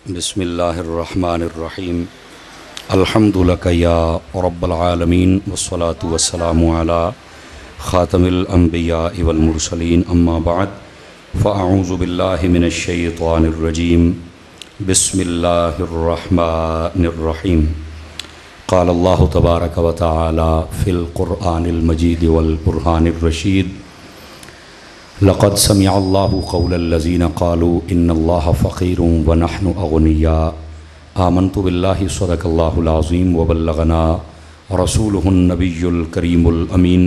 बिस्मिल्लाहिर्रहमानिर्रहीम। अल्हम्दुलिल्लाह या रब्बल आलमीन वस्सलातु वस्सलामु अला ख़ातमिल अंबिया वल मुरसलीन अम्मा बाद फ़अऊज़ु बिल्लाहि मिनश शैतानिर रजीम। बिस्मिल्लाहिर्रहमानिर्रहीम। क़ाल अल्लाहु तबारक व तआला फ़िल क़ुरआनिल मजीद वल क़ुरआनिर रशीद लक़द समिअल्लाहु क़ौलल्लज़ीना क़ालू इन्नल्लाहा फ़क़ीरुन व नहनु अग़निया आमन्तु बिल्लाहि सदक़ल्लाहुल अज़ीम व बल्लगना रसूलुहुन नबियुल करीमुल अमीन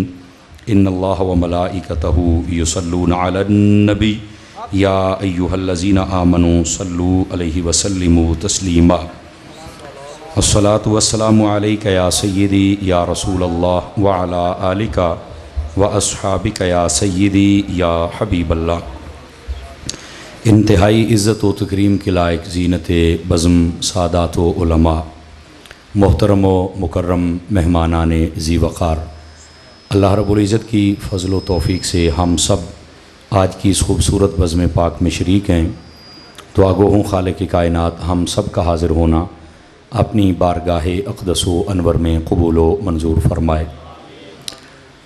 इन्नल्लाहा व मलाइकतहु युसल्लूना अलन नबी या अय्युहल्लज़ीना आमनू सल्लू अलैहि व सल्लिमू तस्लीमा। अस्सलातु वस्सलामु अलैका या सय्यदी या रसूलल्लाह व अला आलिका व अस्हाबिका या सय्यदी या हबीबल्लाह। इंतहाई इज़्ज़त व तकरीम के लायक ज़ीनत बज़्म सादात व उलमा, मोहतरम व मुकर्रम मेहमानान ज़ी वक़ार, अल्लाह रब्बुल इज़्ज़त की फ़ज़ल व तौफ़ीक़ से हम सब आज की इस खूबसूरत बज़्म पाक में शरीक हैं। तो आगो हूँ खालिक़ कायनात हम सब का हाज़िर होना अपनी बारगाह अक़दस व अनवर में क़बूल व मंजूर फ़रमाए।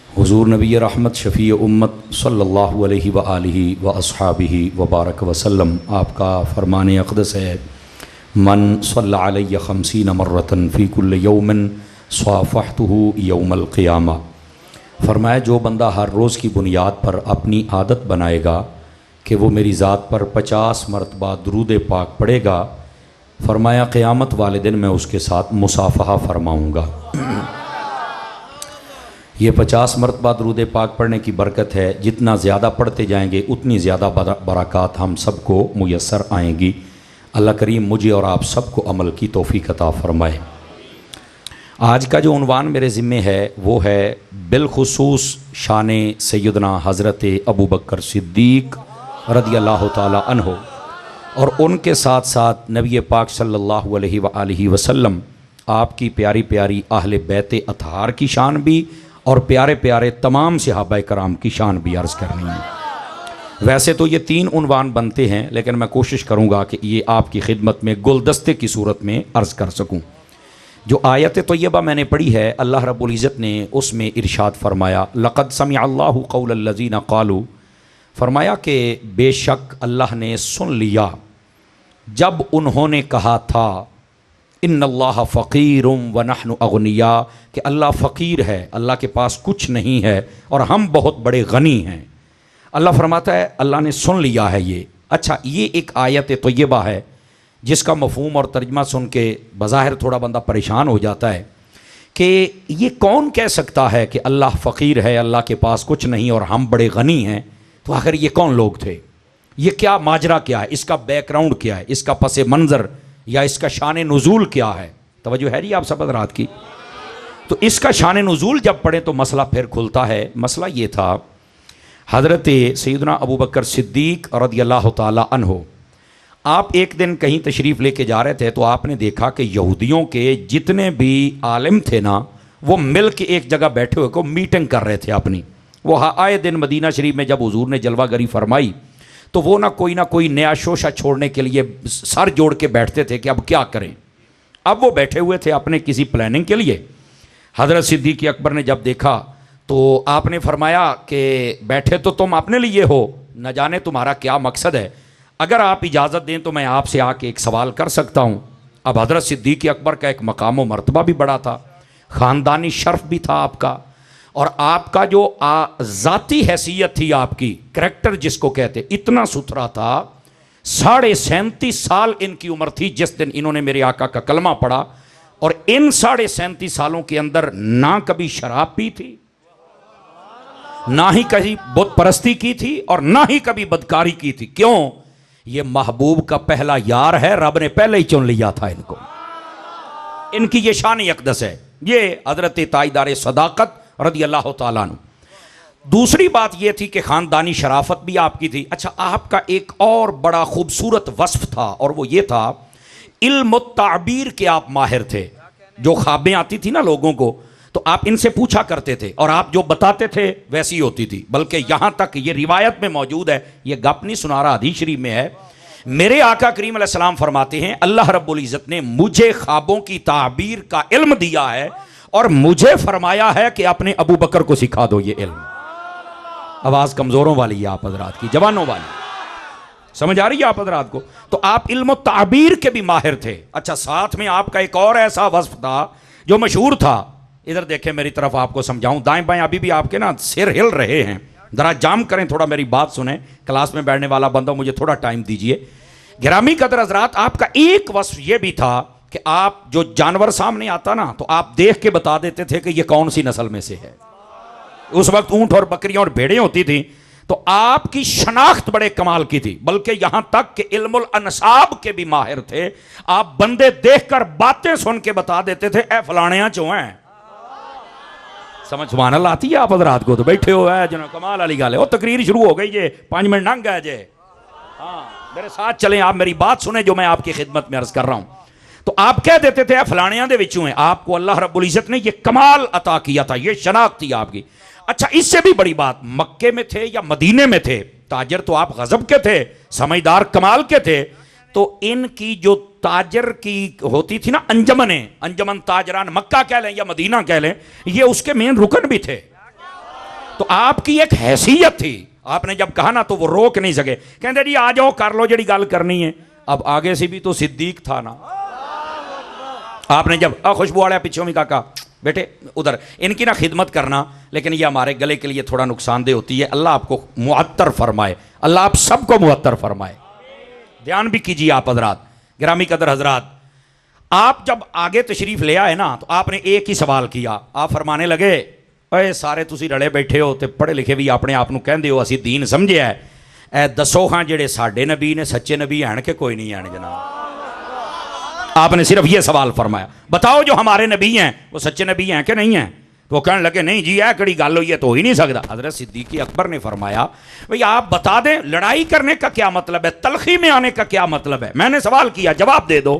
हुज़ूर नबी रहमत शफ़ी उम्मत सल्लल्लाहु अलैहि व आलिहि व अस्हाबिहि व बारक वसल्लम आपका फ़रमान अक़दस है, मन सल्ला अलैहि ख़म्सीन मर्रतन फ़ी कुल्लि यौमिन स्वाफ़हतुहु यौमल क़ियामा। फ़रमाया जो बंदा हर रोज़ की बुनियाद पर अपनी आदत बनाएगा कि वो मेरी ज़ात पर 50 मरतबा दुरूद पाक पढ़ेगा, फ़रमाया क़यामत वाले दिन मैं उसके साथ मुसाफ़हा फ़रमाऊँगा। ये 50 मरतबा दुरूद पाक पढ़ने की बरकत है। जितना ज़्यादा पढ़ते जाएंगे उतनी ज़्यादा बरक़ात हम सबको मुयस्सर आएंगी। अल्लाह करीम मुझे और आप सबको अमल की तौफ़ीक़ अता फ़रमाए। आज का जो उन्वान मेरे ज़िम्मे है वो है बिलख़ुसूस शान सैयदना हज़रत अबू बकर सिद्दीक़ रज़ियल्लाहु ताला अन्हो और उनके साथ साथ नबी पाक सल्लल्लाहु अलैहि वसल्लम आपकी प्यारी प्यारी अहले बैत अतहार की शान भी और प्यारे प्यारे तमाम सहाबाए कराम की शान भी अर्ज़ करनी है। वैसे तो ये 3 उन्वान बनते हैं, लेकिन मैं कोशिश करूँगा कि ये आपकी खिदमत में गुलदस्ते की सूरत में अर्ज़ कर सकूँ। जो आयत तय्यबा मैंने पढ़ी है, अल्लाह रब्बुल इज़्ज़त ने उसमें इरशाद फरमाया लक़द समिअल्लाहु क़ौलल्लज़ीना क़ालू, फरमाया कि बेशक अल्लाह ने सुन लिया जब उन्होंने कहा था इन्नल्लाहा फ़क़ीरुम व नहनु अग़निया, कि अल्लाह फ़कीर है, अल्लाह के पास कुछ नहीं है और हम बहुत बड़े गनी हैं। अल्लाह फरमाता है अल्लाह ने सुन लिया है ये। अच्छा, ये एक आयत तय्यबा है जिसका मफ़हूम और तर्जमा सुन के बज़ाहिर थोड़ा बंदा परेशान हो जाता है कि ये कौन कह सकता है कि अल्लाह फ़कीर है, अल्लाह के पास कुछ नहीं और हम बड़े गनी हैं। तो आखिर ये कौन लोग थे, ये क्या माजरा क्या है, इसका बैकग्राउंड क्या है, इसका पस मंज़र या इसका शान नुज़ूल क्या है। तवज्जो है जी आप सब हज़रात की। तो इसका शान नुज़ूल जब पढ़े तो मसला फिर खुलता है। मसला ये था, हज़रत सैयदना अबू बकर सिद्दीक़ रज़ियल्लाहु ताला अन्हो आप एक दिन कहीं तशरीफ़ लेके जा रहे थे तो आपने देखा कि यहूदियों के जितने भी आलिम थे ना, वो मिल के एक जगह बैठे हुए को मीटिंग कर रहे थे अपनी। वो आए दिन मदीना शरीफ में जब हुज़ूर ने जलवागरी फरमाई तो वो ना कोई नया शोशा छोड़ने के लिए सर जोड़ के बैठते थे कि अब क्या करें। अब वो बैठे हुए थे अपने किसी प्लानिंग के लिए। हज़रत सिद्दीक़ अकबर ने जब देखा तो आपने फरमाया कि बैठे तो तुम अपने लिए हो, न जाने तुम्हारा क्या मकसद है, अगर आप इजाज़त दें तो मैं आपसे आके एक सवाल कर सकता हूँ। अब हज़रत सिद्दीक़ अकबर का एक मकाम व मर्तबा भी बड़ा था, ख़ानदानी शर्फ भी था आपका, और आपका जो ज़ाती हैसियत थी, आपकी करैक्टर जिसको कहते, इतना सुथरा था। 37.5 साल इनकी उम्र थी जिस दिन इन्होंने मेरे आका का कलमा पढ़ा, और इन 37.5 सालों के अंदर ना कभी शराब पी थी, ना ही कभी बुत परस्ती की थी, और ना ही कभी बदकारी की थी। क्यों? ये महबूब का पहला यार है, रब ने पहले ही चुन लिया था इनको। इनकी ये शान अक़दस है, ये हज़रत ताइदार सदाक़त रज़ियल्लाहु ताला अन्हु। दूसरी बात यह थी कि ख़ानदानी शराफत भी आपकी थी। अच्छा, आपका एक और बड़ा खूबसूरत वस्फ़ था, और वो ये था इल्म ताबीर के आप माहिर थे। जो ख्वाबें आती थी ना लोगों को, तो आप इनसे पूछा करते थे और आप जो बताते थे वैसी होती थी। बल्कि यहाँ तक ये रिवायत में मौजूद है, ये गप नहीं सुना रहा, हदीस शरीफ में है मेरे आका करीम अलैहिस्सलाम फरमाते हैं अल्लाह रब्बुल इज़्ज़त ने मुझे ख्वाबों की ताबीर का इल्म दिया है और मुझे फरमाया है कि अपने अबू बकर को सिखा दो ये इल्म। आवाज कमजोरों वाली है आप हजरात की, जवानों वाली, समझ आ रही है आप हजरात को? तो आप इल्म ताबीर के भी माहिर थे। अच्छा, साथ में आपका एक और ऐसा वस्फ था जो मशहूर था। इधर देखें मेरी तरफ, आपको समझाऊं, दाएं बाएं अभी भी आपके ना सिर हिल रहे हैं, जरा जाम करें, थोड़ा मेरी बात सुने। क्लास में बैठने वाला बंदा, मुझे थोड़ा टाइम दीजिए। गिरामी कदर हजरात, आपका एक वस्फ यह भी था कि आप जो जानवर सामने आता ना तो आप देख के बता देते थे कि यह कौन सी नस्ल में से है। उस वक्त ऊंट और बकरियां और भेड़ें होती थी, तो आपकी शनाख्त बड़े कमाल की थी, बल्कि यहां तक कि इल्मुल अनसाब के भी माहिर थे। आप बंदे देखकर बातें सुन के बता देते थे ए फलाणियां जो हैं। समझ सुभान आती है आप हजरात को? तो बैठे हो है जो कमाल वाली गल है। वो तकरीर शुरू हो गई जे, 5 मिनट लंघ गए जे। हाँ, मेरे साथ चलें, आप मेरी बात सुने जो मैं आपकी खिदमत में अर्ज कर रहा हूं। तो आप कह देते थे फलाणियां दे विचों हैं। आपको अल्लाह रब्बुल इज़्ज़त ने यह कमाल अता किया था, यह शनाख्त थी आपकी। अच्छा, इससे भी बड़ी बात, मक्के में थे या मदीने में थे, ताजर तो आप गजब के थे, समझदार कमाल के थे। तो इनकी जो ताजर की होती थी ना अंजमने, अंजमन ताजरान मक्का कह लें या मदीना कह लें, ये उसके मेन रुकन भी थे। तो आपकी एक हैसियत थी, आपने जब कहा ना तो वो रोक नहीं सके, कहते जी आ जाओ कर लो जी गल करनी है। अब आगे से भी तो सिद्दीक था ना। आपने जब खुशबू वाले पीछे में काका बेटे उधर इनकी ना खिदमत करना, लेकिन ये हमारे गले के लिए थोड़ा नुकसानदेह होती है। अल्लाह आपको मुअत्तर फरमाए, अल्लाह आप सबको मुअत्तर फरमाए। ध्यान भी कीजिए आप हजरात, गिरामी कदर हजरात। आप जब आगे तशरीफ ले आए ना तो आपने एक ही सवाल किया। आप फरमाने लगे अरे सारे तुसी रले बैठे हो तो पढ़े लिखे भी अपने आप कहते हो असी दीन समझे है, ए दसो हाँ जेड़े साडे नबी ने सच्चे नबी हैं कि कोई नहीं है जनाब? आपने सिर्फ ये सवाल फरमाया, बताओ जो हमारे नबी हैं वो सच्चे नबी हैं कि नहीं हैं? तो वो कहने लगे नहीं जी यह कड़ी गल हुई है तो हो ही नहीं सकता। हजरत सिद्दीक अकबर ने फरमाया भाई आप बता दें लड़ाई करने का क्या मतलब है, तलखी में आने का क्या मतलब है? मैंने सवाल किया, जवाब दे दो।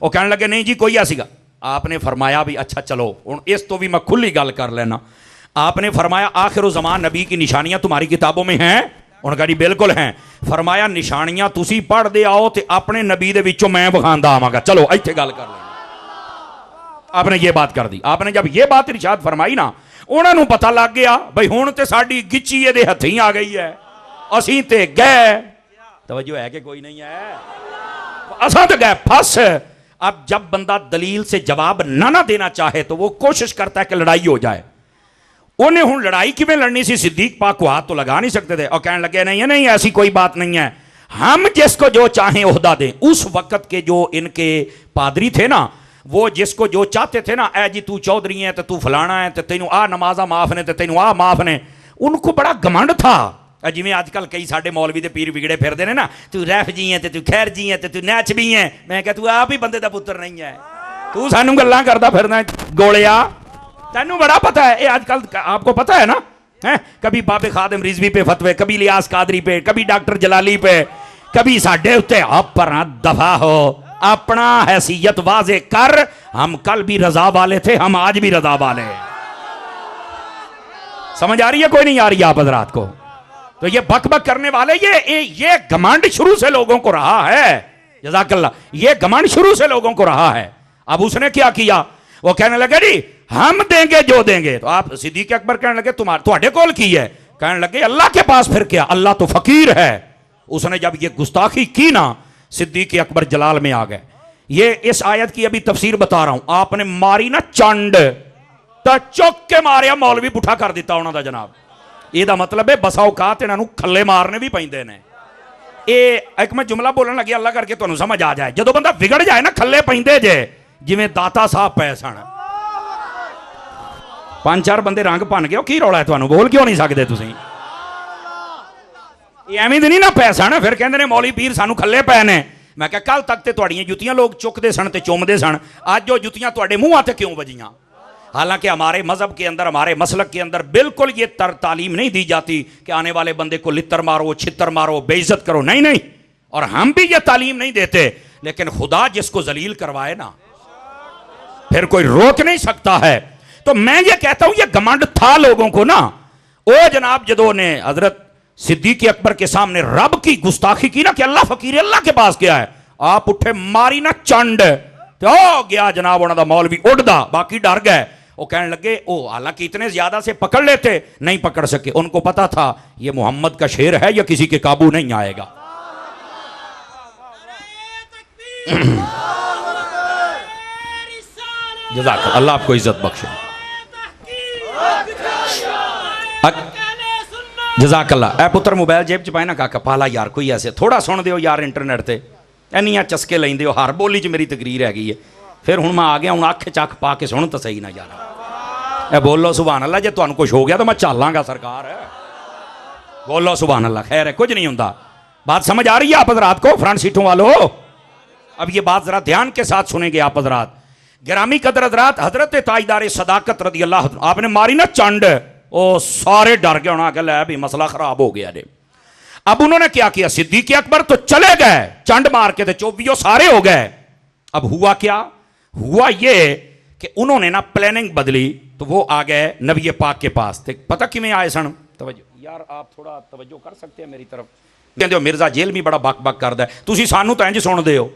वो कहने लगे नहीं जी कोई ऐसी। आपने फरमाया भी अच्छा चलो हूँ इस तो भी मैं खुली गल कर लेना। आपने फरमाया आखिर ज़मान नबी की निशानियां तुम्हारी किताबों में हैं? उन्होंने कहा बिल्कुल हैं। फरमाया निशानियां तुसी पढ़ दे आओ तो अपने नबी दे विचों मैं बखांदा आवांगा, चलो इत्थे गल कर लेंगे। आपने ये बात कर दी। आपने जब ये बात इरशाद फरमाई ना, उन्होंने पता लग गया भाई हुण ते साडी गिच्ची इहदे हत्थीं आ गई है, असीं ते गए। तवज्जो है कि कोई नहीं है? असां ते गए फस। अब जब बंदा दलील से जवाब ना देना चाहे तो वो कोशिश करता है कि लड़ाई हो जाए। उन्हें हूं लड़ाई किवें लड़नी सी? सिद्दीक पाक को हाथ तो लगा नहीं सकते थे और कहने लगे नहीं है नहीं ऐसी कोई बात नहीं है, हम जिसको जो चाहें ओहदा दें। उस वक्त के जो इनके पादरी थे ना, वो जिसको जो चाहते थे ना, ए जी तू चौधरी है तो तू फलाना है तो तेनू आ नमाजा माफ ने तो तेनू आ माफ ने, उनको बड़ा घमंड था। जिमें आजकल कई साडे मौलवी दे पीर बिगड़े फिरदे ने ना, तू रैफ जी है तो तू खैर जी है तो तू नैच भी है। मैं कहा तू आप ही बंदे दा पुत्र नहीं है, तू सानू गल्लां करदा फिरदा गोलिया, तेनू बड़ा पता है। ये आजकल आपको पता है ना, है कभी बाबे खादिम रिजवी पे फतवे, कभी लियास कादरी पे, कभी डॉक्टर जलाली पे, कभी साडे उत्ते अपना दफा हो, अपना हैसियत वाजे कर। हम कल भी रजा वाले थे, हम आज भी रजा वाले। समझ आ रही है कोई नहीं आ रही है आप हजरात को? तो ये बक बक करने वाले ये घमंड शुरू से लोगों को रहा है। जज़ाकल्लाह, ये घमंड शुरू से लोगों को रहा है। अब उसने क्या किया? वो कहने लगे जी हम देंगे जो देंगे। तो आप सिद्दीक अकबर कहने लगे तुम्हारे कौल की है? कहने लगे अल्लाह के पास फिर क्या, अल्लाह तो फकीर है। उसने जब ये गुस्ताखी की ना, सिद्दीक अकबर जलाल में आ गए। ये इस आयत की अभी तफसीर बता रहा हूं। आपने मारी ना चंड तो चुक के मारिया, मौलवी पुठा कर दिता उन्होंने जनाब। ਇਹਦਾ मतलब है बसा औकात ਇਹਨਾਂ ਨੂੰ ਖੱਲੇ ਮਾਰਨੇ भी ਪੈਂਦੇ ਨੇ। ਇਹ ਇੱਕ मैं जुमला बोलन लगे अल्लाह करके ਤੁਹਾਨੂੰ समझ आ जाए, ਜਦੋਂ ਬੰਦਾ ਵਿਗੜ ਜਾਏ ਨਾ ਖੱਲੇ ਪੈਂਦੇ ਜੇ, ਜਿਵੇਂ ਦਾਤਾ ਸਾਹਿਬ ਪਏ ਸਨ। 5-4 ਬੰਦੇ ਰੰਗ ਭੰਨ ਗਏ, ਉਹ ਕੀ ਰੌਲਾ ਹੈ ਤੁਹਾਨੂੰ, ਬੋਲ ਕਿਉਂ ਨਹੀਂ ਸਕਦੇ ਤੁਸੀਂ? ਇਹ ਐਵੇਂ ਦੇ ਨਹੀਂ ਨਾ ਪੈ ਸਨ, ਫਿਰ ਕਹਿੰਦੇ ਨੇ ਮੌਲੀ ਪੀਰ ਸਾਨੂੰ ਖੱਲੇ ਪਏ ਨੇ। ਮੈਂ ਕਿਹਾ ਕੱਲ ਤੱਕ ਤੇ ਤੁਹਾਡੀਆਂ ਜੁੱਤੀਆਂ ਲੋਕ ਚੁੱਕਦੇ ਸਨ ਤੇ ਚੁੰਮਦੇ ਸਨ, ਅੱਜ ਉਹ ਜੁੱਤੀਆਂ ਤੁਹਾਡੇ ਮੂੰਹਾਂ ਤੇ ਕਿਉਂ ਵੱਜੀਆਂ? हालांकि हमारे मजहब के अंदर, हमारे मसलक के अंदर बिल्कुल ये तालीम नहीं दी जाती कि आने वाले बंदे को लित्तर मारो, छित्तर मारो, बेइज्जत करो। नहीं नहीं, और हम भी ये तालीम नहीं देते। लेकिन खुदा जिसको जलील करवाए ना, फिर कोई रोक नहीं सकता है। तो मैं ये कहता हूं ये घमंड था लोगों को ना। ओ जनाब जदों ने हजरत सिद्दीक अकबर के सामने रब की गुस्ताखी की ना कि अल्लाह फकीर अल्लाह के पास गया है, आप उठे मारी ना चंड तो गया जनाब उन्होंने मौलवी उड़दा, बाकी डर गए। वो कहने लगे ओ हालांकि इतने ज्यादा से पकड़ लेते, नहीं पकड़ सके, उनको पता था ये मोहम्मद का शेर है, या किसी के काबू नहीं आएगा। जज़ाक अल्लाह आपको इज्जत बख्शे। जज़ाकल्लाह। ए पुत्र मोबाइल जेब च पाए ना काका, पाला यार कोई ऐसे थोड़ा सुन दियो यार इंटरनेट ते, इन्नियां चस्के लेंदे हो, हर बोली च मेरी तकरीर हैगी है। फिर हुण मैं आ गया, हुण अख चख पा के सुन तो सही ना यार। ए बोलो सुभान अल्लाह, जे तुहानू कुछ हो गया तो मैं चालांगा सरकार। बोलो सुभान अल्लाह। खैर है, कुछ नहीं होता। बात समझ आ रही है आप हज़रात को, फ्रंट सीटों वालों? अब ये बात जरा ध्यान के साथ सुनेंगे आप हज़रात। गिरामी कदर हज़रात, हज़रत ताजदार सदाकत रदी अल्लाह, आपने मारी ना चंड, ओ सारे डर गए, होना लै भी मसला खराब हो गया। अब उन्होंने क्या किया, सिद्दीक अकबर तो चले गए चंड मार के, चौबियों सारे हो गए। अब हुआ क्या, हुआ ये कि उन्होंने ना प्लानिंग बदली, तो वो आ गए नबी पाक के पास। पता किमें आए सन, तवज्जो यार आप थोड़ा तवज्जो कर सकते हैं मेरी तरफ। कहते हो मिर्जा जेल भी बड़ा बक बक करदा है, तुसी सानू तो इंज सुनदे हो,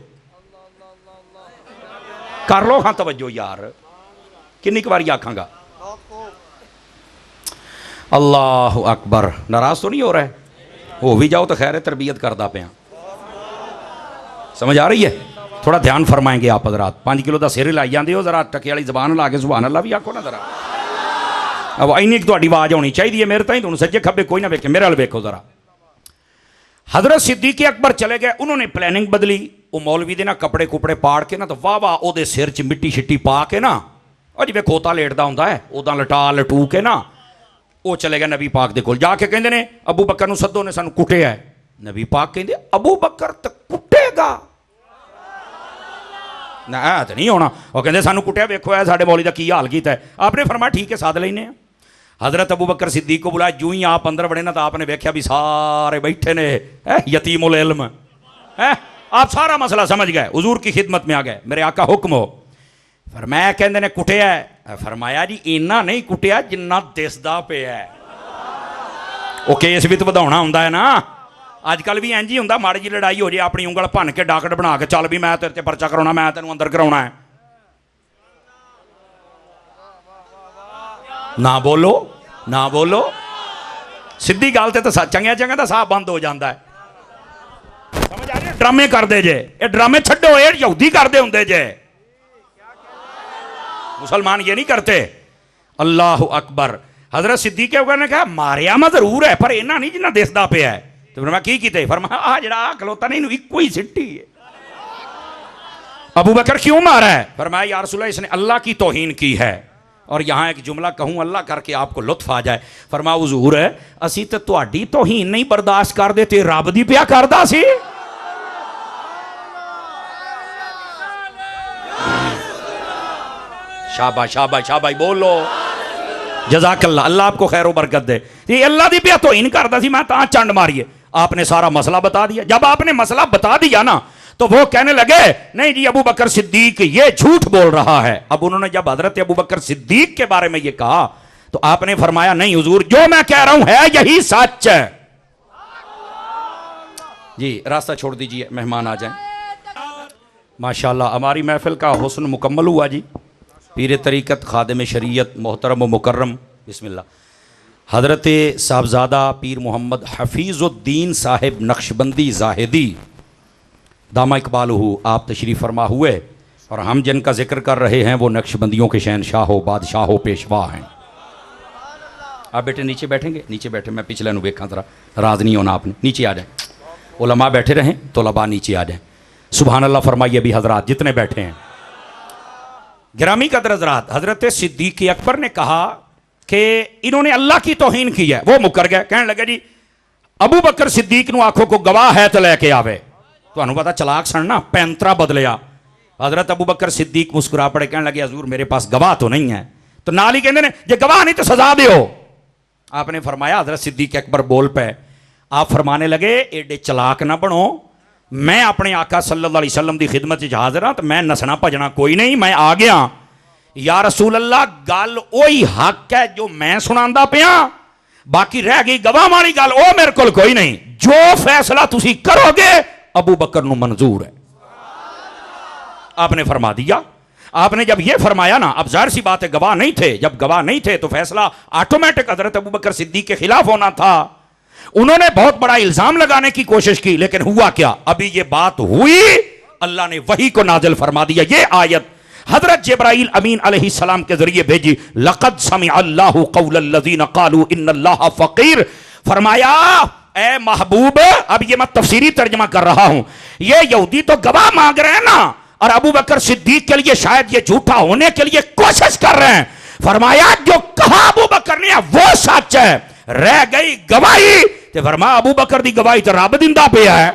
कर लो हाँ तवज्जो यार, किन्नी बारी आखांगा। अल्लाह अकबर। नाराज तो नहीं हो रहा है? हो भी जाओ तो खैर है, तरबियत करदा पिया। समझ आ रही है? थोड़ा ध्यान फरमाएंगे आप हज़रात। 5 किलो का सिर लाई जाते हो, जरा टके वाली जबान ला के सुभान अल्लाह भी आखो ना जरा। अब इन्नी थोड़ी आवाज़ होनी चाहिए मेरे ताईं, तुम सज्जे खब्बे कोई ना वेखे, मेरे वाल वेखो जरा। हज़रत सिद्दीक अकबर चले गए, उन्होंने प्लानिंग बदली। वो मौलवी दे ना कपड़े कुपड़े पाड़ के ना, तो वाह वाह ओदे सिर च मिट्टी शिट्टी पा के ना, और जिवें खोता लेटदा हुंदा है उदां लटा लटू के ना, वो चले गए नबी पाक दे कोल। जाके कहंदे ने अबू बकर नूं सद्दो, ने सानू कुटिया है। नबी पाक कहंदे अबू बकर तो कुटेगा ना, तो नहीं होना। वो कहंदे सानू कुटिया, वेखो है साडे मौलवी दा की हाल कीता है। आपने फरमाया ठीक है साध लैने। हज़रत अबू बकर सिद्दीक को बुलाया, जूं ही आप अंदर बड़े ना, तो आपने वेख्या भी सारे बैठे ने यतीमुल इल्म है। आप सारा मसला समझ गए, हुजूर की खिदमत में आ गए, मेरे आका हुक्म हो। फरमाया कहंदे ने कुटिया है। फरमाया जी इन्ना नहीं कुटिया जिन्ना दिसदा पिया है। वो केस भी तो वधाउणा हुंदा है ना, अजकल भी इंज ही हुंदा, माड़ी जी लड़ाई हो जाए अपनी उंगल भन के डाकट बना के चल भी मैं तेरे ते परचा कराउणा, मैं तेनों अंदर कराउणा है। ना बोलो ना बोलो, सीधी गल ते चंगिया चंगा तो साह बंद हो जाता है। समझ आ रही है? ड्रामे करते जे, ये ड्रामे छड्डो, ये यहूदी करते होंगे जे, मुसलमान ये नहीं करते। अल्लाह अकबर। हज़रत सिद्दीक अकबर ने कहा मारिया मैं जरूर है, पर इन्ना नहीं जिन्ना दिसदा पिया है। तो फरमाया की कीते? फरमाया आ जिहड़ा खलोता नहीं, इन्हूं इक्को ही सिट्टी है। अबू बकर क्यों मारा है? फरमाया या रसूल अल्लाह, इसने अल्लाह की तौहीन की है। और यहाँ एक जुमला कहूँ अल्लाह करके आपको लुत्फ आ जाए। फरमाया हुजूर है असी तो तुहाडी तौहीन नहीं बर्दाश्त करदे, ते रब दी पिया करदा सी। शाबाश शाबाश शाबाश, बोलो जज़ाकल्लाह, अल्लाह आपको खैर बरकत दे। ये अल्लाह दी पिया तौहीन करदा सी, मैं तां चंड मारिए। आपने सारा मसला बता दिया। जब आपने मसला बता दिया ना, तो वो कहने लगे नहीं जी अबू बकर सिद्दीक ये झूठ बोल रहा है। अब उन्होंने जब हजरत अबू बकर सिद्दीक के बारे में ये कहा, तो आपने फरमाया नहीं हुजूर, जो मैं कह रहा हूं है यही सच है। जी रास्ता छोड़ दीजिए, मेहमान आ जाएं। माशाल्लाह हमारी महफिल का हुस्न मुकम्मल हुआ जी। पीर तरीक़त खादिम शरीयत मोहतरम व मुकर्रम बिस्मिल्लाह हज़रत साहबजादा पीर मोहम्मद हफ़ीज़ुद्दीन साहिब नक्शबंदी ज़ाहिदी दामा इकबालहू आप तशरीफ़ फरमा हुए, और हम जिनका जिक्र कर रहे हैं वो नक्शबंदियों के शहनशाह बादशाह पेशवा हैं। आप बेटे नीचे बैठेंगे? नीचे बैठे, मैं पिछले नु वेखा जरा, राज नहीं होना आपने, नीचे आ जाए। उलमा बैठे रहें तो लबा नीचे आ जाए। सुभान अल्लाह फरमाइए भी हजरात जितने बैठे हैं। गिरामी कदर हजरात, हजरत सिद्दीक अकबर ने कहा कि इन्होंने अल्लाह की तौहीन की है। वो मुकर गए, कहने लगे जी अबू बकर सिद्दीक नूं आखो को गवाह है तो लैके आवे। तुहानू पता चलाक सन ना, पैंतरा बदलिया। हजरत अबू बकर सिद्दीक मुस्कुरा पड़े, कहने लगे हजूर मेरे पास गवाह तो नहीं है। तो नाल ही कहते हैं जे गवाह नहीं तो सजा दो। आपने फरमाया, हजरत सिद्दीक अकबर बोल पे, आप फरमाने लगे एडे चलाक ना बनो, मैं अपने आका सल्लल्लाहु अलैहि वसल्लम की खिदमत च हाजिर हाँ, तो मैं नसना भजना कोई नहीं, मैं आ गया। या रसूल अल्लाह गल ओही हक है जो मैं सुनांदा पिया, बाकी रह गई गवाह वाली गल, ओ मेरे को कोई नहीं। जो फैसला तुसी करोगे अबू बकर नू मंजूर है। आपने फरमा दिया। आपने जब यह फरमाया ना, अब जाहिर सी बात है गवाह नहीं थे, जब गवाह नहीं थे तो फैसला ऑटोमेटिक हजरत अबू बकर सिद्दीक के खिलाफ होना था। उन्होंने बहुत बड़ा इल्जाम लगाने की कोशिश की, लेकिन हुआ क्या? अभी ये बात हुई, अल्लाह ने वही को नाजिल फरमा दिया। ये आयत हजरत जिब्राइल अमीन अलैहिस्सलाम के जरिए भेजी। लक़द समिअ अल्लाहु क़ौलल लज़ीना क़ालू इन्नल्लाह फ़क़ीर। फरमाया ए महबूब, अब ये मैं तफसीरी तर्जमा कर रहा हूं, ये यहूदी तो गवाह मांग रहे हैं ना, और अबू बकर सिद्दीक के लिए शायद ये झूठा होने के लिए कोशिश कर रहे हैं। फरमाया जो कहा अबू बकर ने वो सच है, रह गई गवाही। तो फरमाया अबू बकर दी गवाही तो रब दिंदा पे है।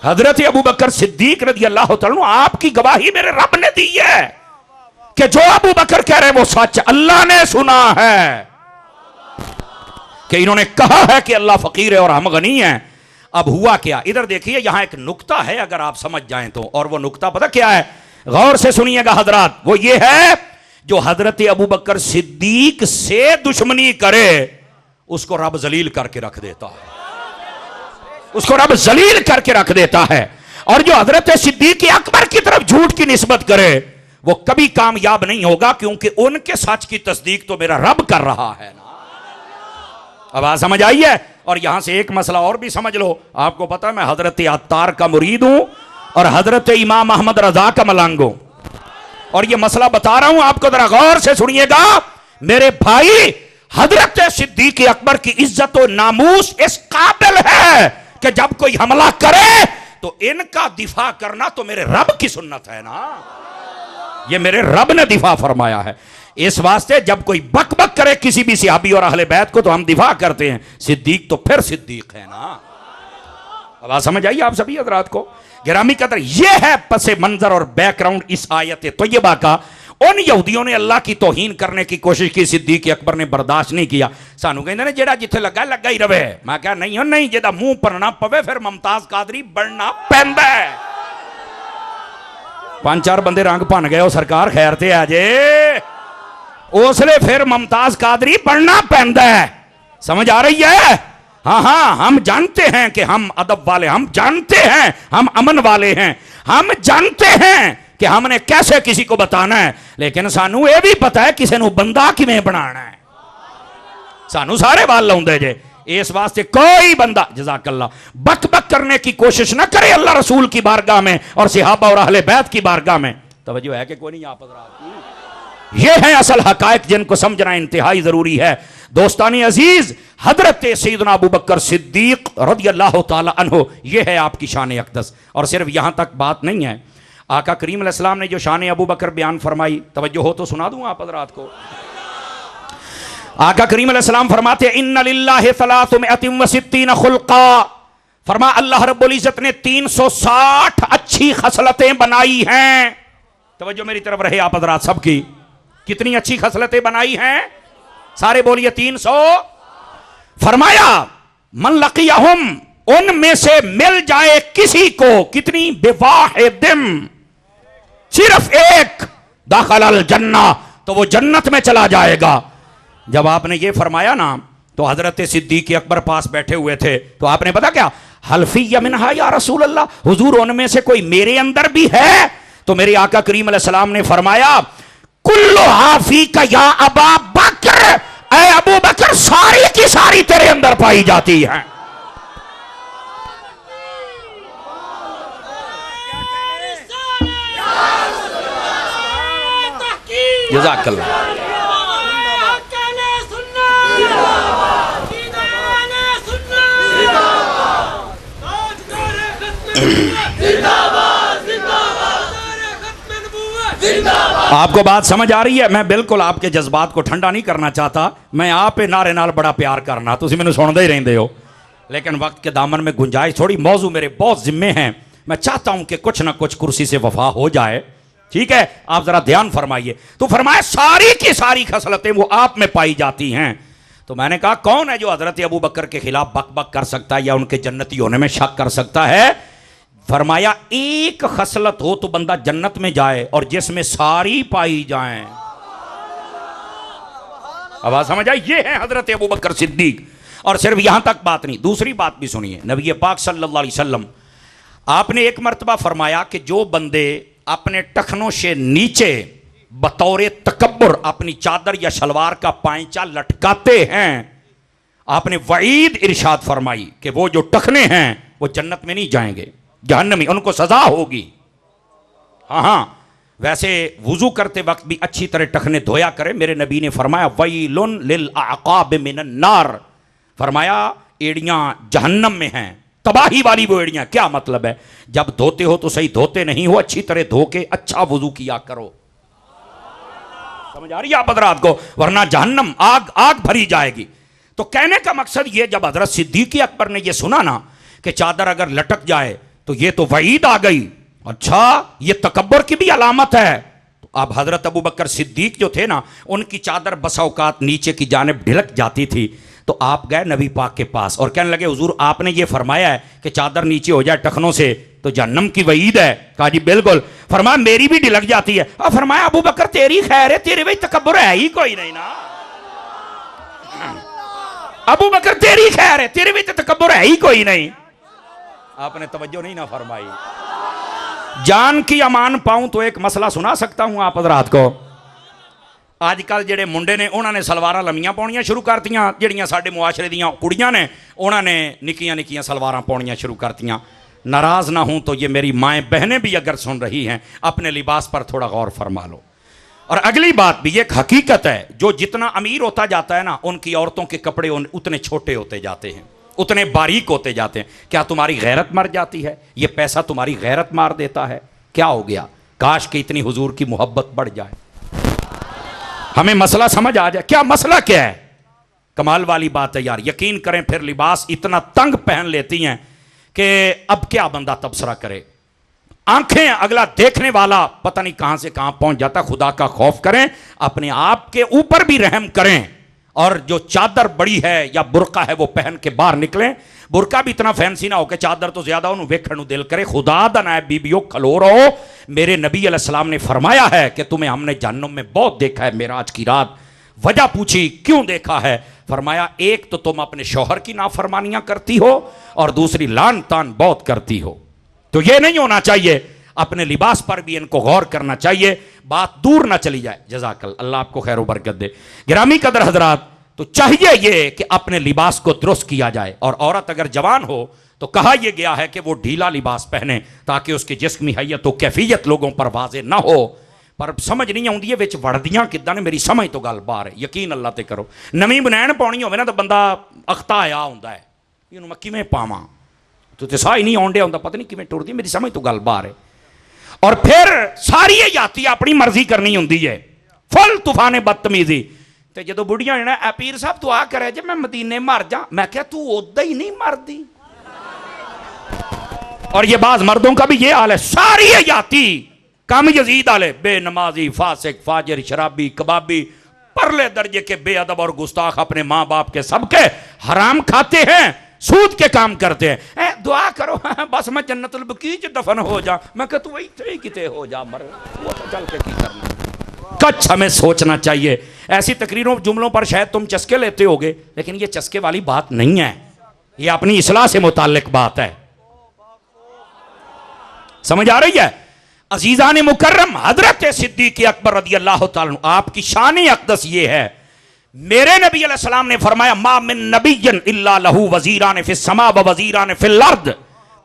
हजरत अबू बकर सिद्दीक रज़ी अल्लाह तआला अन्हु आपकी गवाही मेरे रब ने दी है कि जो अबू बकर कह रहे हैं वो सच। अल्लाह ने सुना है कि इन्होंने कहा है कि अल्लाह फकीर है और हम गनी हैं। अब हुआ क्या? इधर देखिए, यहां एक नुक्ता है, अगर आप समझ जाएं तो, और वो नुक्ता पता क्या है? गौर से सुनिएगा हजरात। वो ये है, जो हजरत अबू बकर सिद्दीक से दुश्मनी करे उसको रब जलील करके रख देता है, उसको रब जलील करके रख देता है। और जो हजरत सिद्दीक अकबर की तरफ झूठ की निस्बत करे वो कभी कामयाब नहीं होगा, क्योंकि उनके सच की तस्दीक तो मेरा रब कर रहा है ना। अब आ समझ आई है? और यहां से एक मसला और भी समझ लो। आपको पता है मैं हजरत अत्तार का मुरीद हूं और हजरत इमाम अहमद रजा का मलंग हूं, और ये मसला बता रहा हूं आपको, जरा गौर से सुनिएगा मेरे भाई। हजरत सिद्दीक अकबर की इज्जत और नामूस इस काबिल है कि जब कोई हमला करे तो इनका दिफा करना तो मेरे रब की सुन्नत है ना, ये मेरे रब ने दिफा फरमाया है। इस वास्ते जब कोई बक बक करे किसी भी सहाबी और अहले बैत को तो हम दिफा करते हैं। सिद्दीक तो फिर सिद्दीक है ना। अब आप समझ आइए आप सभी हजरात को। गिरामी कदर यह है पसे मंजर और बैकग्राउंड इस आयत तैयबा का। उन यहूदियों ने अल्लाह की तौहीन करने की कोशिश की, सिद्दीक अकबर ने बर्दाश्त नहीं किया। सानू कहते ने जेड़ा जिथे लगा लगा ही रवे। मैं कहा नहीं हो नहीं, जेदा मुंह पर ना पवे फिर मुमताज कादरी बनना पैंदा है। 5-4 बंदे रंग भन गए, सरकार खैर ते आ जे, उसले फिर मुमताज कादरी बनना पैंदा है। समझ आ रही है? हाँ हाँ, हम जानते हैं कि हम अदब वाले, हम जानते हैं हम अमन वाले हैं, हम जानते हैं कि हमने कैसे किसी को बताना है, लेकिन सानू ये भी पता है किसी को बंदा किवें बनाना है। सानू सारे बाल लाउंदे जे, इस वास्ते कोई बंदा जज़ाकल्लाह बक बक करने की कोशिश ना करे अल्लाह रसूल की बारगाह में और सहाबा और अहले बैत की बारगाह में। तवज्जो है कि कोई नहीं? आप ये है असल हकायक जिनको समझना इंतहाई जरूरी है। दोस्तानी अजीज, हजरत सैयदना अबू बकर सिद्दीक रज़ियल्लाहु ताला अन्हु, ये है आपकी शान अक़दस। और सिर्फ यहां तक बात नहीं है, आका करीम अलैहिस्सलाम ने जो शान अबू बकर बयान फरमाई, तवज्जो हो तो सुना दूं आप हजरात को। आका करीम अलैहिस्सलाम फरमाते इन्ना लिल्लाहि सलासुमिअतिन व सित्तीन खुल्का। फरमा अल्लाह रब्बुल इज्जत ने 360 अच्छी खसलतें बनाई हैं। तवज्जो मेरी तरफ रहे आप हजरात सबकी। कितनी अच्छी खसलतें बनाई हैं? सारे बोलिए 300। फरमाया मन लकियहुम, उनमें से मिल जाए किसी को, कितनी? बिवाहिदिम, सिर्फ एक, दाखिलल जन्नह, तो वो जन्नत में चला जाएगा। जब आपने ये फरमाया ना तो हजरत सिद्दीक अकबर पास बैठे हुए थे, तो आपने पता क्या? हल्फी मिनहा या रसूल अल्लाह, हुजूर उनमें से कोई मेरे अंदर भी है? तो मेरे आका करीम अलैहिस्सलाम ने फरमाया कुल्लु हाफी का या अबा बकर, ऐ अबू बकर सारी की सारी तेरे अंदर पाई जाती है। जज़ाकल्लाह। आपको बात समझ आ रही है? मैं बिल्कुल आपके जज्बात को ठंडा नहीं करना चाहता, मैं आप नारे नाल बड़ा प्यार करना, तुम मैंने सुनते ही रहते हो, लेकिन वक्त के दामन में गुंजाइश थोड़ी, मौजू मेरे बहुत जिम्मे हैं, मैं चाहता हूं कि कुछ ना कुछ कुर्सी से वफा हो जाए। ठीक है, आप जरा ध्यान फरमाइए। तो फरमाया सारी की सारी खसलतें वो आप में पाई जाती हैं। तो मैंने कहा कौन है जो हजरत अबू बकर के खिलाफ बक बक कर सकता है या उनके जन्नती होने में शक कर सकता है? फरमाया एक खसलत हो तो बंदा जन्नत में जाए और जिसमें सारी पाई जाएं। आवाज समझ आई? ये है हजरत अबू बकर सिद्दीक। और सिर्फ यहां तक बात नहीं, दूसरी बात भी सुनिए। नबी पाक सल्लल्लाहु अलैहि वसल्लम आपने एक मर्तबा फरमाया कि जो बंदे अपने टखनों से नीचे बतौर तकब्बुर अपनी चादर या शलवार का पांचा लटकाते हैं, आपने वईद इरशाद फरमाई कि वो जो टखने हैं वो जन्नत में नहीं जाएंगे, जहन्नम में, उनको सजा होगी। हाँ हाँ, वैसे वुजू करते वक्त भी अच्छी तरह टखने धोया करें। मेरे नबी ने फरमाया वैलुन लिल अक़ाब मिनन नार, फरमाया एड़ियां जहन्नम में हैं, तबाही वाली वो एड़ियां। क्या मतलब है? जब धोते हो तो सही धोते नहीं हो, अच्छी तरह धो के अच्छा वुजू किया करो। समझ आ रही है आप हजरात को? वरना जहन्नम आग आग भरी जाएगी। तो कहने का मकसद ये, जब हजरत सिद्दीक अकबर ने ये सुना ना कि चादर अगर लटक जाए तो ये तो वईद आ गई, अच्छा ये तकब्बर की भी अलामत है। तो अब हजरत अबू बकर सिद्दीक जो थे ना, उनकी चादर बसा औकात नीचे की जानिब ढिलक जाती थी। तो आप गए नबी पाक के पास और कहने लगे हुजूर आपने ये फरमाया है कि चादर नीचे हो जाए टखनों से तो जहन्नम की वईद है। कहा जी बिल्कुल। फरमाया मेरी भी ढिलक जाती है। और फरमाया अबू बकर तेरी खैर है, तेरे भाई तकब्बुर है ही कोई नहीं ना। अबू बकर तेरी खैर है, तेरे भाई तकब्बुर है ही कोई नहीं। आपने तवज्जो नहीं ना फरमाई। जान की अमान पाऊं तो एक मसला सुना सकता हूं आप हजरात को। अजकल जेडे मुंडे ने उन्होंने सलवारां लम्मियां पाउणियां शुरू करतियां, जिहड़ियां साडे मुआशरे दियां कुड़ियां ने उन्होंने निक्कियां निक्कियां सलवारां पाउणियां शुरू करतियां। नाराज ना हूं तो ये मेरी माएँ बहनें भी अगर सुन रही हैं, अपने लिबास पर थोड़ा गौर फरमा लो। और अगली बात भी एक हकीकत है, जो जितना अमीर होता जाता है ना, उनकी औरतों के कपड़े उतने छोटे होते जाते हैं, उतने बारीक होते जाते हैं। क्या तुम्हारी गैरत मर जाती है? ये पैसा तुम्हारी गैरत मार देता है? क्या हो गया? काश कि इतनी हुजूर की मोहब्बत बढ़ जाए, हमें मसला समझ आ जाए। क्या मसला क्या है? कमाल वाली बात है यार। यकीन करें फिर लिबास इतना तंग पहन लेती हैं कि अब क्या बंदा तबसरा करे। आंखें अगला देखने वाला पता नहीं कहां से कहां पहुंच जाता। खुदा का खौफ करें, अपने आप के ऊपर भी रहम करें। और जो चादर बड़ी है या बुरका है वो पहन के बाहर निकलें। बुरका भी इतना फैंसी ना हो कि चादर तो ज्यादा उन्होंने वेखण दिल करे। खुदा दा नायब बीबियों खलो रहो। मेरे नबी अलैहिस्सलाम ने फरमाया है कि तुम्हें हमने जहन्नम में बहुत देखा है मेराज की रात। वजह पूछी क्यों देखा है? फरमाया एक तो तुम अपने शौहर की नाफरमानियां करती हो और दूसरी लान तान बहुत करती हो। तो ये नहीं होना चाहिए। अपने लिबास पर भी इनको गौर करना चाहिए, बात दूर ना चली जाए। जज़ाकल, अल्लाह आपको खैर व बरकत दे। गिरामी कदर हजरात, तो चाहिए ये कि अपने लिबास को दुरुस्त किया जाए। और औरत अगर जवान हो तो कहा यह गया है कि वो ढीला लिबास पहने ताकि उसकी जिस्मी हैयत व कैफियत लोगों पर वाजे ना हो। पर समझ नहीं आती है विच वड़दियां किदां ने। मेरी समझ तो गल बाहर है। यकीन अल्लाह ते करो, नवीं बनैन पाउणी होवे ना तो बंदा अख्ता आया हुंदा है, इहनूं मैं किवें पावां, तो साह ही नहीं आउंदे हुंदा, पता नहीं किवें टुरदी। मेरी समझ तो गल बाहर है। और फिर सारी याती अपनी मर्जी करनी होंदी है, फुल तूफाने बदतमीजी। तो जो बुढ़िया ने ना पीर साहब तू आ करे जे मैं मदीने मर जा, मैं क्या तू उदा ही नहीं मरदी। और ये बाज मर्दों का भी ये हाल है। सारी याती कम यजीद आले, बेनमाजी, फासिक, फाजिर, शराबी, कबाबी, परले दर्जे के बेअदब और गुस्ताख, अपने माँ बाप के सबके हराम खाते हैं, सूद के काम करते हैं। दुआ करो बस मैं जन्नतुल बकी च दफन हो जा। मैं कह तू इत्थे ही किते हो जा, मर वो तो चल के की करना। कच्छ हमें सोचना चाहिए। ऐसी तकरीरों जुमलों पर शायद तुम चस्के लेते होगे, लेकिन ये चस्के वाली बात नहीं है, ये अपनी इस्लाह से मुताल्लिक बात है। समझ आ रही है? अजीजान मुकर्रम हजरत सिद्दीक अकबर रज़ी अल्लाह तआला अन्हु, आपकी शान अक़दस ये है। मेरे नबी अलैहिस्सलाम ने फरमाया मा मिन नबिय्यन इल्ला लहू वज़ीरान फिस समा व वज़ीरान फिल अर्द।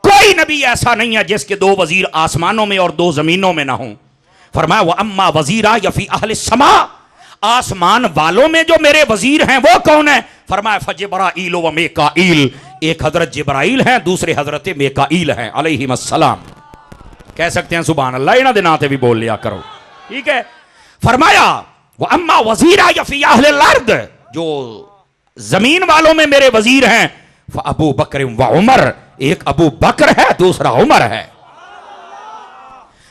कोई नबी ऐसा नहीं है जिसके दो वजीर आसमानों में और दो जमीनों में ना हों। फरमाया व अम्मा वज़ीरा यफी अहल समा, आसमान वालों में जो मेरे वजीर हैं वो कौन है? फरमाया फजिब्राईल व मीकाईल, एक हजरत जिब्राईल हैं, दूसरे हजरत मीकाईल हैं अलैहिस्सलाम। कह सकते हैं सुभान अल्लाह, इन्हां दे नां ते भी बोल लिया करो, ठीक है। फरमाया वो अम्मा वजीरा यफी अहल अर्द, जो जमीन वालों में मेरे वजीर हैं, अबू बकर व उमर, एक अबू बकर है दूसरा उमर है।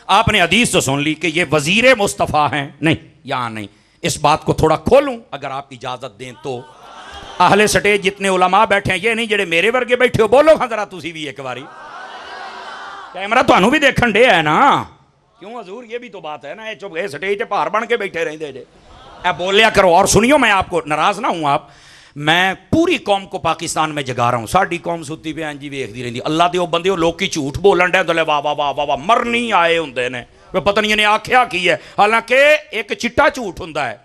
आपने हदीस तो सुन ली कि ये वजीर मुस्तफ़ा हैं, नहीं यहां नहीं। इस बात को थोड़ा खोलूं अगर आप इजाजत दें तो। अहले स्टेज जितने उलमा बैठे हैं, ये नहीं जेडे मेरे वर्गे बैठे हो, बोलो हाँ जरा तुसी भी एक बारी। कैमरा तुहानू भी देखण दे है ना, क्यों हजूर? ये भी तो बात है ना, चुप स्टेज ते भार बन के बैठे रहंदे जे। बोलिया करो। और सुनियो, मैं आपको नाराज ना हूं आप, मैं पूरी कौम को पाकिस्तान में जगा रहा हूं। साड़ी कौम सुती पे जी वेखती रही, अल्लाह दे बंदे लोग झूठ बोलन डे वाह वाह वाह वाह वाह मरनी आए होंगे ने, पता नहीं इन्हें आख्या की है। हालांकि एक चिट्टा झूठ होंदा है,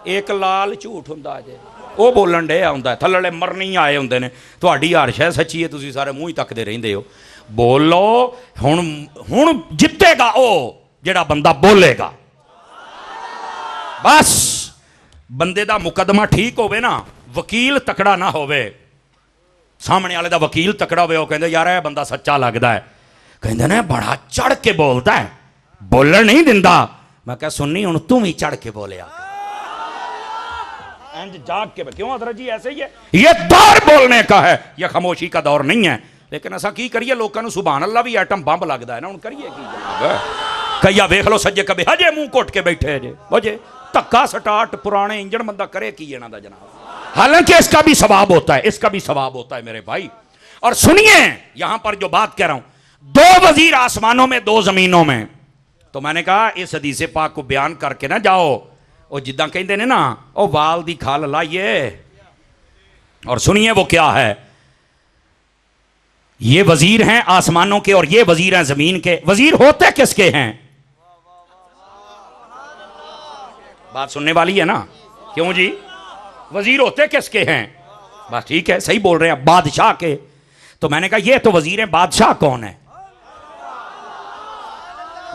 एक लाल झूठ होंदा जे, वो बोलन डे आंदा थल्ले मरनी आए होंगे ने। तुहाडी हर शै सच्ची है, तुसीं सारे मूँह ही तकदे रहिंदे हो। बोलो हुण जितेगा ओ जिहड़ा बंदा बोलेगा। बस बंदे दा मुकदमा ठीक होवे ना, वकील तकड़ा ना होवे, सामने वाले दा वकील तकड़ा होवे, वो कहंदे यार यह बंदा सच्चा लगदा है, कहंदे ने बड़ा चढ़ के बोलता है, बोलन नहीं दिंदा। मैं कहा सुननी हुण तू भी चढ़ के बोलिया, इंज जाग के। क्यों हजरत जी ऐसे ही है, ये दौर बोलने का है, ये खामोशी का दौर नहीं है। लेकिन असा की करिए, लोगों को सुभान अल्लाह भी एटम बंब लगता है ना, हुण करिए की जनाब। कईया वेख लो सज्जे कबे हजे मुंह घुट के बैठे जे, बजे धक्का स्टार्ट पुराने इंजन बंदा करे की इन्हां दा जनाब। हालांकि इसका भी सवाब होता है, इसका भी सवाब होता है मेरे भाई। और सुनिए यहां पर जो बात कह रहा हूं, दो वजीर आसमानों में दो जमीनों में, तो मैंने कहा इस हदीस पाक को बयान करके ना जाओ, वो जिद्दां कहंदे ने ना ओ वाल दी खाल लाइए। और सुनिए वो क्या है, ये वजीर हैं आसमानों के और ये वजीर हैं जमीन के। वजीर होते किसके हैं, बात सुनने वाली है ना, क्यों जी, वजीर होते किसके हैं? बस ठीक है, सही बोल रहे हैं, बादशाह के। तो मैंने कहा ये तो वजीर हैं, बादशाह कौन है?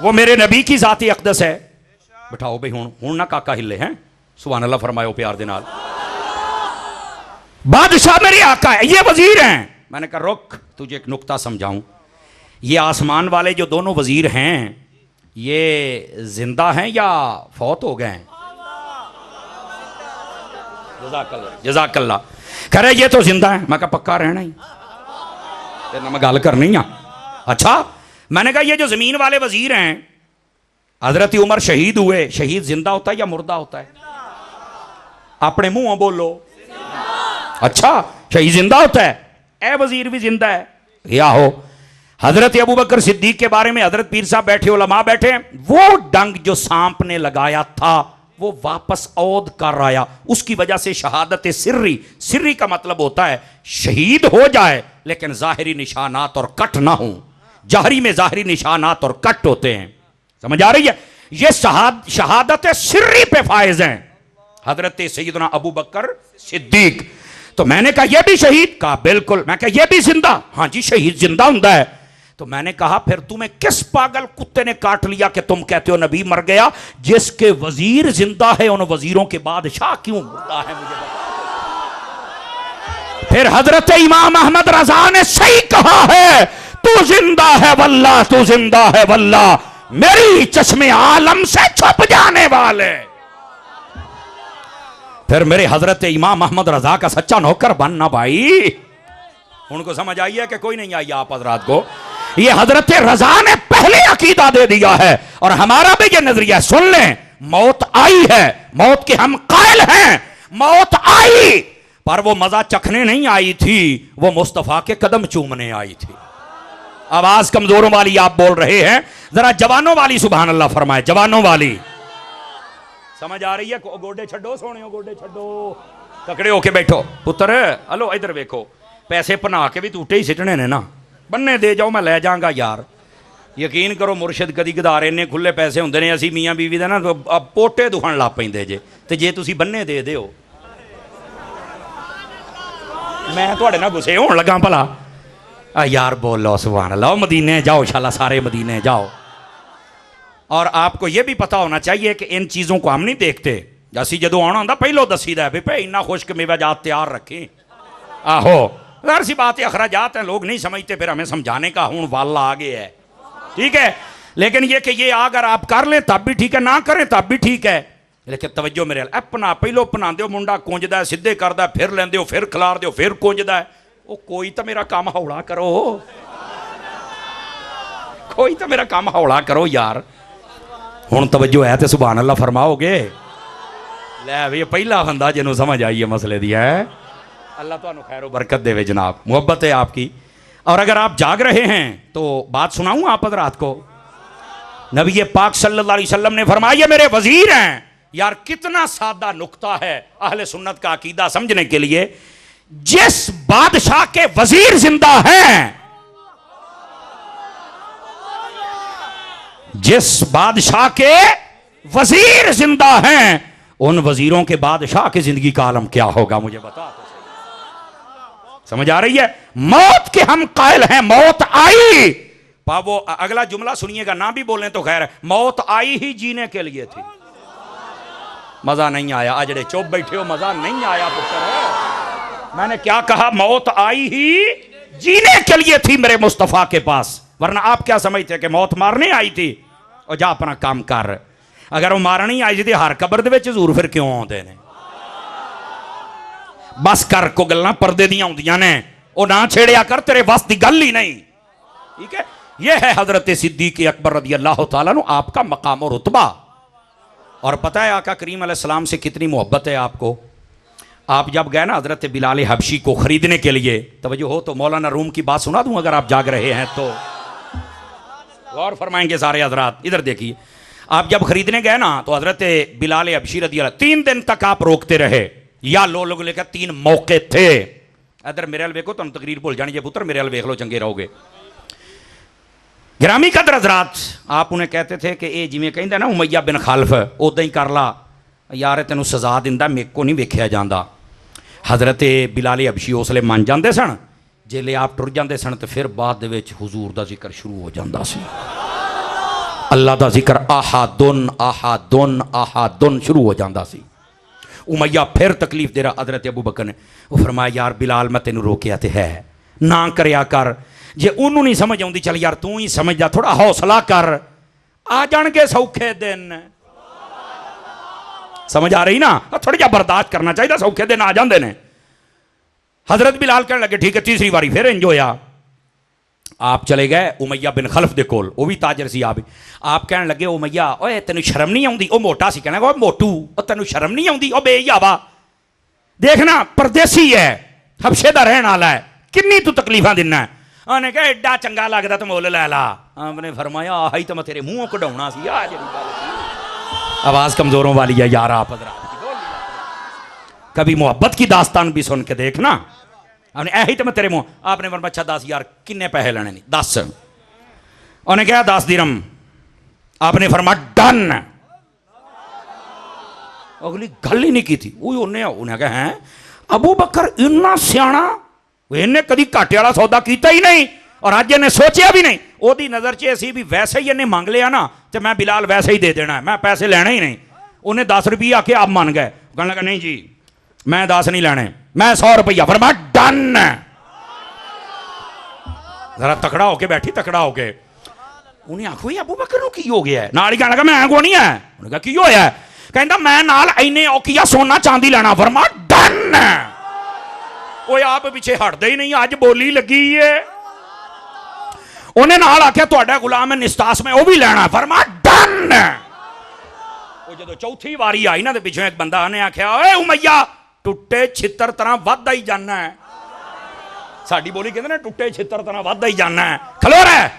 वो मेरे नबी की जाती अकदस है। बिठाओ भाई, हूं ना काका हिले हैं, सुभान अल्लाह फरमायो प्यार दे नाल। बादशाह मेरे आका है, ये वजीर हैं। मैंने कहा रुक, तुझे एक नुक्ता समझाऊं, ये आसमान वाले जो दोनों वजीर हैं, ये जिंदा हैं या फौत हो गए हैं? जज़ाकल्लाह। कह रहे ये तो जिंदा है। मैं कहा पक्का रहना ही, तेरे मैं गल करनी आ। अच्छा, मैंने कहा ये जो जमीन वाले वजीर हैं, हजरत उमर शहीद हुए, शहीद जिंदा होता है या मुर्दा होता है? अपने मुंह बोलो। अच्छा, शहीद जिंदा होता है, ए वजीर भी जिंदा है या हो। हजरत अबू बकर सिद्दीक के बारे में हजरत पीर साहब बैठे, उलमा बैठे, वो डंग जो सांप ने लगाया था वो वापस औद कर आया, उसकी वजह से शहादत सिर्री, सिर्री का मतलब होता है शहीद हो जाए लेकिन जाहिरी निशानात और कट ना हो। जाहरी में जाहिरी निशानात और कट होते हैं, समझ आ रही है? ये शहादत सिर्री पे फायज हैं हजरत सैयदना अबू बकर सिद्दीक। तो मैंने कहा ये भी शहीद? कहा बिल्कुल। मैं कहा ये भी जिंदा? हाँ जी, शहीद जिंदा होता है। तो मैंने कहा फिर तुम्हें किस पागल कुत्ते ने काट लिया कि तुम कहते हो नबी मर गया? जिसके वजीर जिंदा है उन वजीरों के बादशाह क्यों मुर्दा है? मुझे फिर हजरत इमाम अहमद रजा ने सही कहा है, तू जिंदा है वल्लाह, तू जिंदा है वल्लाह, मेरी चश्मे आलम से छुप जाने वाले। फिर मेरे हजरत इमाम अहमद रजा का सच्चा नौकर बनना भाई। उनको समझ आई है कि कोई नहीं आई आप हजरात को? ये हजरत रजा ने पहले अकीदा दे दिया है और हमारा भी ये नजरिया। सुन लें, मौत आई है, मौत के हम कायल हैं, मौत आई, पर वो मजा चखने नहीं आई थी, वो मुस्तफा के कदम चूमने आई थी। आवाज कमजोरों वाली आप बोल रहे हैं, जरा जवानों वाली सुभान अल्लाह फरमाए, जवानों वाली। समझ आ रही है? गोडे छड्डो सोने, गोडे छड्डो, तकड़े होके बैठो। पुत्र हलो इधर देखो, पैसे पना के भी टूटे ही सिटने ने ना, बन्ने दे जाओ, मैं ले जाऊंगा यार। यकीन करो मुर्शिद कदी कदार इन्ने खुले पैसे होंगे ने, असी मियाँ बीवी दे ना पोटे दुखण लग पैंदे जे, ते जे तुसी बन्ने दे दिओ। मैं तुहाडे नाल गुस्से होण लगा भला? यार बोलो सुभान अल्लाह। मदीने जाओ, शाला सारे मदीने जाओ। और आपको यह भी पता होना चाहिए कि इन चीज़ों को हम नहीं देखते। असी जो आना होंगे पहलो दसीदा है भाई इन्ना खुश्क मेवा जात तैयार रखें। आहो यार सी बात है, अखराजात हैं, लोग नहीं समझते, फिर हमें समझाने का हूँ वाला आगे है, ठीक है। लेकिन ये कि ये अगर आप कर लें तब भी ठीक है, ना करें तब भी ठीक है। लेकिन तवज्जो मेरे अपना पहलो पना दो, मुंडा कुंजदा है, सीधे करदा, फिर लेंदे हो, फिर खिलार दो, फिर कुंजदा है। वो कोई तो मेरा काम हौला करो, कोई तो मेरा काम हौला करो यार। हुण तवज्जो है तो सुभान अल्लाह फरमाओगे? लै भी पहला बंदा जिन्हों समझ आई है मसले दी है। अल्लाह तुहानू खैर बरकत देवे जनाब, मुहब्बत है आपकी। और अगर आप जाग रहे हैं तो बात सुनाऊं आप हज़रात को। नबी पाक सल्लल्लाहु अलैहि वसल्लम ने फरमाया मेरे वजीर हैं, यार कितना सादा नुक्ता है अहले सुन्नत का अकीदा समझने के लिए। जिस बादशाह के वजीर जिंदा हैं, जिस बादशाह के वजीर जिंदा हैं, उन वजीरों के बादशाह की जिंदगी का आलम क्या होगा, मुझे बता तो सही। समझ आ रही है? मौत के हम कायल हैं, मौत आई। वो अगला जुमला सुनिएगा, ना भी बोलें तो खैर है, मौत आई ही जीने के लिए थी। मजा नहीं आया, अजड़े चुप बैठे हो, मजा नहीं आया पुत्र। मैंने क्या कहा? मौत आई ही जीने के लिए थी मेरे मुस्तफा के पास। वरना आप क्या समझते कि मौत मारने आई थी? और जा अपना काम कर। अगर वो मारनी आई थी हर कबर दे विच हजूर फिर क्यों आउंदे ने? बस कर को गल्लां पर्दे दी आउंदियां ने, ओ ना छेड़िया कर, तेरे बस दी गल ही नहीं। ठीक है, यह है हजरत सिद्दीक अकबर रज़ी अल्लाह तआला अन्हु, आपका मकाम और रुतबा। और पता है आका करीम अलैहिस्सलाम से कितनी मोहब्बत है आपको। आप जब गए ना हजरत बिलाल हबशी को खरीदने के लिए, तवज्जो हो तो मौलाना रूम की बात सुना दूं अगर आप जाग रहे हैं तो। गौर फरमाएंगे सारे हजरात, इधर देखिए। आप जब खरीदने गए ना तो हजरत बिलाल हबशी रज़ी अल्लाह 3 दिन तक आप रोकते रहे, या लोग लेकर 3 मौके थे। इधर मेरे अल वेखो, तुम तकरीर भूल जानी जे पुत्र, मेरे अल वेख लो चंगे रहोगे। गिरामी कदर हजरात, आप उन्हें कहते थे कि ये जिमें कहंदा ना उमैया बिन खालफ, उदा ही कर ला यार, तेनों सजा दिंदा, मेरे को नहीं वेख्या जाता। हजरत बिलाल हबशी उसले मन जाते सन, जेले आप टुर जाते सन तो फिर बाद हुजूर का जिक्र शुरू हो जाता सी। अल्लाह का जिक्र आहादुन आहादुन आहादुन शुरू हो जाता सी। उमैया फिर तकलीफ दे रहा, हजरत अबू बकर ने वो फरमाया यार बिलाल मैं तेनों रोकिया तो है, ना करया कर। जे उन्होंने नहीं समझ आती, चल यार तू ही समझ जा, थोड़ा हौसला कर, आ जाएंगे सौखे दिन। समझ आ रही ना? थोड़ा जा बर्दाश्त करना चाहिए, सौखे दिन आ जाते हैं। हजरत बिलाल कहने लगे ठीक है। तीसरी बारी फिर इंज होया, आप चले गए उमैया बिन खलफ दे कोल, वो भी ताजर सी। आप कहने लगे उमैया ओए तेन शर्म नहीं आती? वो मोटा सी, कहना मोटू तेन शर्म नहीं आती? ओ बेयावा देखना परदेसी है, हबशे का रहने वाला है, किन्नी तू तकलीफा दिना है। उन्हें कहा एडा चंगा लगता तो मुल लै ला। आपने फरमाया आई तो मैं तेरे मुंहों कढ़ाउना सी। आवाज कमजोरों वाली है यार, आप कभी मोहब्बत की दास्तान भी सुन के देखना। आपने ऐही तो मैं तेरे मुंह, आपने फरमाया अच्छा 10 यार किन्ने पैसे लेने? नहीं 10। उन्हें कहा 10 दिरहम। आपने फरमाया डन। अगली गल ही नहीं की थी। उन्हें कहा है अबू बकर इन्ना सियाना, इन्हें कभी घाटे वाला सौदा किया ही नहीं, और अज इन्हें सोचा भी नहीं। ओदी नज़र च असी भी वैसे ही इन्हें मंग लिया ना, तो मैं बिलाल वैसे ही दे देना है, मैं पैसे लेने ही नहीं। उन्हें 10 रुपये आके आप मान गए। कहने लगा नहीं जी मैं 10 नहीं लेने, मैं 100 रुपया। फरमाया डन। जरा तकड़ा होके बैठी, तकड़ा होके। उन्हें आखो अबू बकर की हो गया है? नाल ही कहने लगा मैं को नहीं है। उन्हें कहा की होया? कहता मैं नाल इन्ने औखिया सोना चांदी लेना। फरमाया डन। वो आप पिछे हटते ही नहीं, अज बोली लगी है। उन्हें नाल आख्या तुहाडा गुलाम है निस्तास में, वो भी लेना। फरमाया डन। वो जो चौथी वारी आई ना, तो पिछों एक बंदा ने आख्या ओए उमैया टुट्टे छितर तरह वधदा ही जाना है। साडी बोली कहते ना टुट्टे छितर तरह वधदा ही जाना है। खलो रहा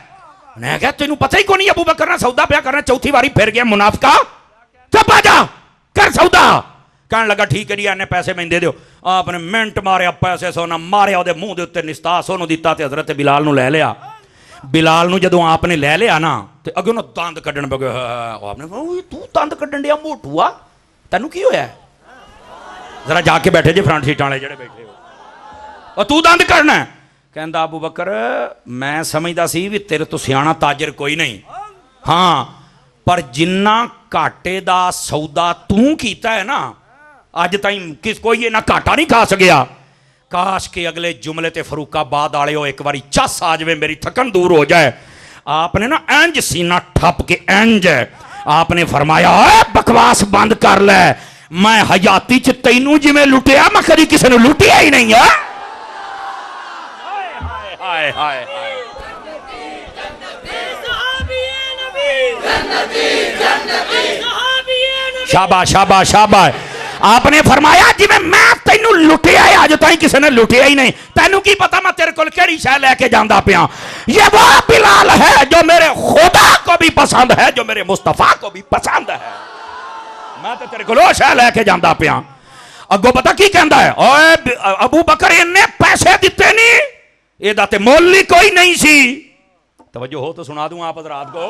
मैं क्या तेन पता ही को नहीं अबू बकर सौदा पिया करना? चौथी बारी फिर गया मुनाफका, चुप आ जा कर सौदा। कहने लगा ठीक है जी इन्हें पैसे मैं दे दो। आपने मिनट मारिया, पैसे सोना मारिया, वो मुंह के उत्ते निस्तास उन्होंने दिता, तो हजरत बिलाल नूं लै लिया। बिलाल नूं जदों आपने लै लिया ना, तो अगे उन्होंने दंद कड्ढण पे गए। आपने तू दंद कड्ढण दिया मोटूआ, तेनू की होया? जरा जाके बैठे जे फ्रंट सीटां वाले जेड़े बैठे हो, और तू दंद करना? कहंदा अबू बकर मैं समझदा सी भी तेरे तो सियाणा ताजर कोई नहीं, हाँ पर जिन्ना घाटे दा सौदा तू कीता है ना, अज ताई किस कोई ना घाटा नहीं खा सकिया। काश के अगले जुमले ते फरूकाबाद वाले हो एक बारी चस आ जाए, मेरी थकन दूर हो जाए। आपने ना इंज सीना ठप के इंज आपने फरमाया बकवास बंद कर ले, मैं हयाती च तैनू जिवें लुटिया मैं कभी किसी ने लुटिया ही नहीं है। हाय हाय हाय शाबाश शाबाश शाबाश। आपने फरमाया जिवें मैं तैनू लुटिया है, अज ताई किसी ने लुटिया ही नहीं। तैनू की पता मैं तेरे को केड़ी शै लैके जांदा पिया? ये वो बिलाल है जो मेरे खुदा को भी पसंद है, जो मेरे मुस्तफा को भी पसंद है। मैं तो तेरे को शह लैके जाता पिया। अगों पता की कहता है, ओए अबू बकर इन्ने पैसे दिते नहीं, एदा ते मोल ही कोई नहीं सी। तवज्जो हो तो सुना दूं आप हज़रात को,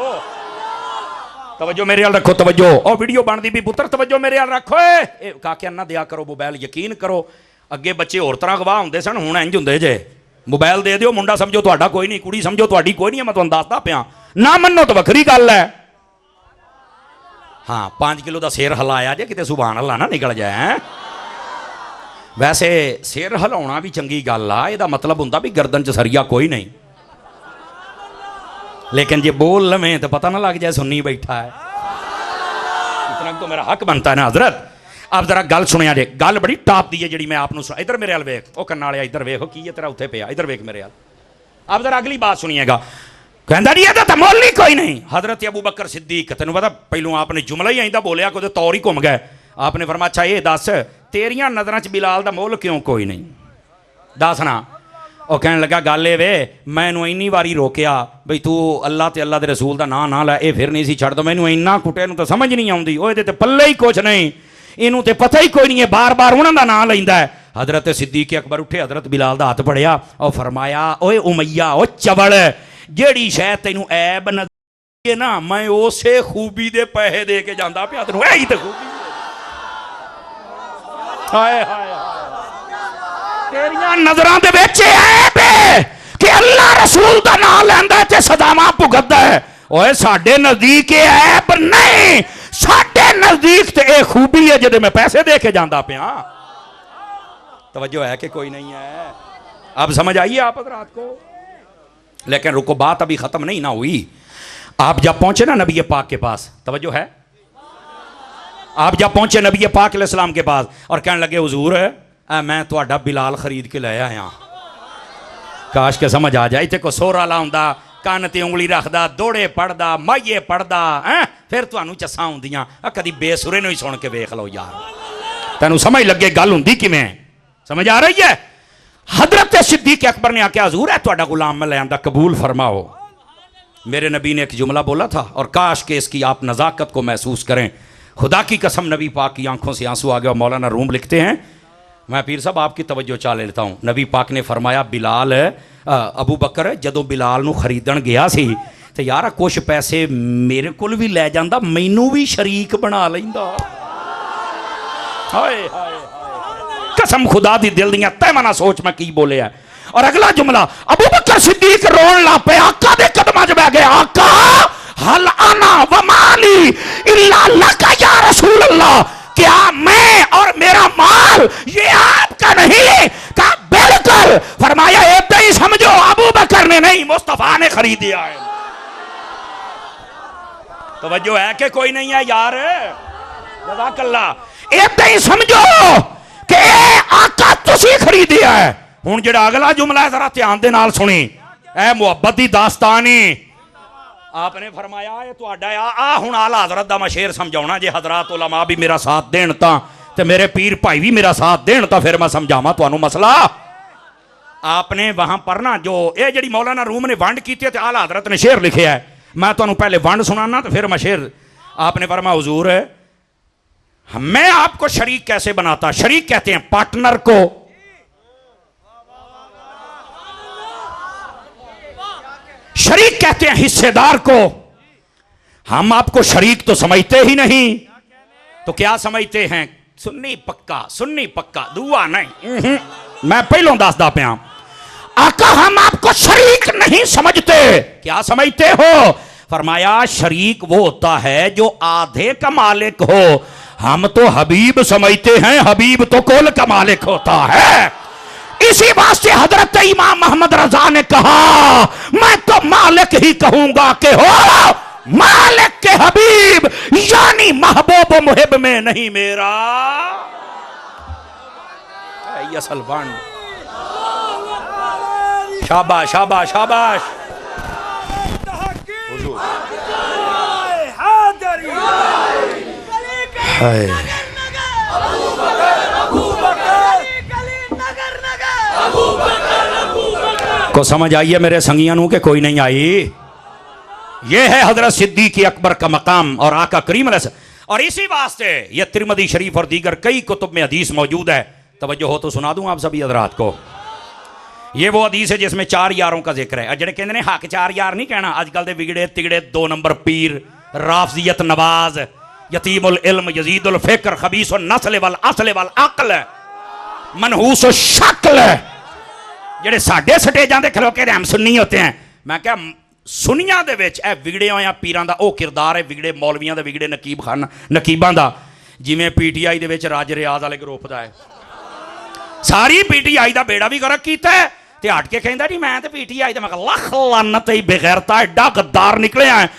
तवज्जो मेरे हाल रखो, तवज्जो। और वीडियो बनती भी पुत्र, तवज्जो मेरे हाल रखो। काके ना दिया करो मोबाइल, यकीन करो अगे बच्चे होर तरह गवाह होंदे सन, हुण इंज हुंदे जे। मोबाइल दे दिओ, मुंडा समझो तुहाडा कोई नहीं, कुड़ी समझो तुहाडी कोई नहीं। मैं तुहानूं दसदा पिया, ना मन्नो तो वखरी गल है। हाँ 5 किलो का सिर हिलाया जे, किते सुभान अल्लाह ना निकल जाए। वैसे सिर हिलाउणा भी चंगी गल आ, इहदा मतलब हुंदा भी गर्दन च सरिया कोई नहीं, लेकिन जे बोल लवें तो पता ना लग जाए सुन्नी बैठा है। इतना तो मेरा हक बनता है ना हजरत। आप जरा गल सुनिया जे, गल बड़ी टाप दी है जी मैं आपनूं। इधर मेरे हाल वेख, ओ कन्ना वालिया इधर वेख, की है तेरा उत्थे पिया, इधर वेख मेरे हाल। आप जरा अगली बात सुनिएगा। कहता नहीं है तो मोल ही कोई नहीं। हजरत अबू बकर सिद्दीक, तेन पता पहलू आपने जुमला ही आइंदा बोलिया को तौर ही घुम गए। आपने फरमाया अच्छा ये दस तेरिया नज़र च बिलाल का मोल क्यों कोई नहीं, दस ना। वह कह लगा गल ये वे, मैनू इन्नी वारी रोकया बई तू अल्लाह ते अल्लाह के रसूल का नां ना लै, ये फिर नहीं सी छड़ दो। मैनू इन्ना कुटे तो समझ नहीं आती, वो ये पल्ले ही कुछ नहीं, इनू तो पता ही कोई नहीं है, बार बार उन्हों का नां लैंदा है। हजरत सिद्दीक अकबर उठे, हजरत बिलाल का हाथ फड़िया और फरमाया ओए उमैया ओ चवड़, जेड़ी शायद तेनू ऐब नज़र ना, मैं उसे खूबी दे पैसे दे के जांदा पिया तेनू, यही तो खूबी। हाय हाय तेरिया नजरां दे विच ऐब है कि अल्लाह रसूल दा नाम लैंदा ते सदावां भुगतदा है। ओए साडे नजदीक ऐब नहीं, साडे नजदीक ते ए खूबी है जिहदे मैं पैसे दे के जांदा पिया। तवज्जो है कि कोई नहीं है? अब समझ आइए आप हज़रात को। लेकिन रुको, बात अभी खत्म नहीं ना हुई। आप जब पहुंचे ना नबी पाक के पास, तवज्जो है, आप जब पहुंचे नबी पाक अलैहिस्सलाम के पास और कहने लगे हुजूर मैं तुहाडा बिलाल खरीद के लाया आया। काश के समझ आ जाए, इत्थे को सोहरा लाउंदा, कान ते उंगली रखदा, दोड़े पढ़दा, माइये पढ़दा है, फिर तुहानू चस्सां हुंदियां। कदी बेसुरे नूं ही सुन के वेख लो यार, तैनू समझ लगे गल हुंदी किवें। समझ आ रही है? हजरत सिद्दीक अकबर ने आख्या हुजूर है तुहाडा गुलाम मैं ले आंदा, कबूल फरमाओ। मेरे नबी ने एक जुमला बोला था और काश के इसकी आप नज़ाकत को महसूस करें। खुदा की कसम नबी पाक की आंखों से आंसू आ गया। मौलाना रूम लिखते हैं, मैं पीर साहब आपकी तवज्जो चा लेता हूँ। नबी पाक ने फरमाया बिलाल अबू बकर जदों बिलाल नूं खरीदण गया सी ते यार कुछ पैसे मेरे कोल भी लै जांदा, मैनू भी शरीक बना लैंदा। हाय हाय कसम खुदा दी दिल दियां तै मना सोच मैं की बोलिया। और अगला जुमला, अबू बकर सिद्दीक रोन ला पे, आका दे कदमां च बैठ गए। आका हल आना व माली इल्ला लका या रसूल अल्लाह, क्या मैं और मेरा माल ये आपका नहीं? कहा बिल्कुल। फरमाया ऐसा ही समझो अबू बकर ने नहीं, मुस्तफा ने खरीदिया है। तवज्जो है कि कोई नहीं है यार? जज़ाकल्लाह। ऐसा ही समझो कि आका तुसी खरीदिया है। हुण जिहड़ा अगला जुमला है जरा ध्यान दे नाल सुनी, ए मुहब्बत दी दास्तानी। आपने फरमाया ये तुहाडा आ हुण आला हजरत दा मैं शेर समझाउणा, जे हजरात उलमा भी मेरा साथ देण तां ते मेरे पीर भाई भी मेरा साथ देण तां फिर मैं समझावां तुहानू मसला। आपने वहां पर ना जो ये जिहड़ी मौलाना रूम ने वंड की ते आला हजरत ने शेर लिखिया है, मैं तुहानू पहले वंड सुनाना तो फिर मैं शेर। आपने फरमाया हुजूर मैं आपको शरीक कैसे बनाता? शरीक कहते हैं पार्टनर को, शरीक कहते हैं हिस्सेदार को। हम आपको शरीक तो समझते ही नहीं, तो क्या समझते हैं? सुन्नी पक्का, सुन्नी पक्का, दुआ नहीं। मैं पहलों दसदा पिया, आका हम आपको शरीक नहीं समझते। क्या समझते हो? फरमाया शरीक वो होता है जो आधे का मालिक हो। हम तो हबीब समझते हैं, हबीब तो कुल का मालिक होता है। इसी वास्ते हजरत इमाम मोहम्मद रजा ने कहा मैं तो मालिक ही कहूंगा कि हो मालिक के हबीब, यानी महबूब मुहिब में नहीं मेरा। असल बंड। शाबाश शाबाश शाबाश। को समझ आई है मेरे संगियां नू के कोई नहीं आई? ये है हजरत सिद्दीक अकबर का मकाम और आका करीम अलैहि। और इसी वास्ते यह तिरमिज़ी शरीफ और दीगर कई कुतुब में हदीस मौजूद है। तवज्जो हो तो सुना दूं आप सभी हजरात को। ये वो हदीस है जिसमें 4 यारों का जिक्र है। जेडे कहते हैं हक 4 यार नहीं कहना, अजकल दे विगड़े तिगड़े 2 नंबर पीर, राफजियत नवाज, यतीमुल इल्म, यजीदुल फिक्र, खबीसुन नस्ल वल असल वल अक्ल, मनहूस शक्ल, जेडे साडे स्टेजां दे खलो के हम सुन्नी होते हैं। मैं क्या सुनिया दे विच ए विगड़े होया पीरां दा ओ किरदार है, विगड़े मौलवियां दा, विगड़े नकीब खान नकीबां दा, जिवें पीटीआई दे विच राज रियाज वाले ग्रुप दा है। सारी पीटीआई दा बेड़ा भी गर्क कीता है ते हट के कहंदा जी मैं ते पीटीआई दा। मैं लख लानत ही बेगैरता एडा गद्दार निकलिया है।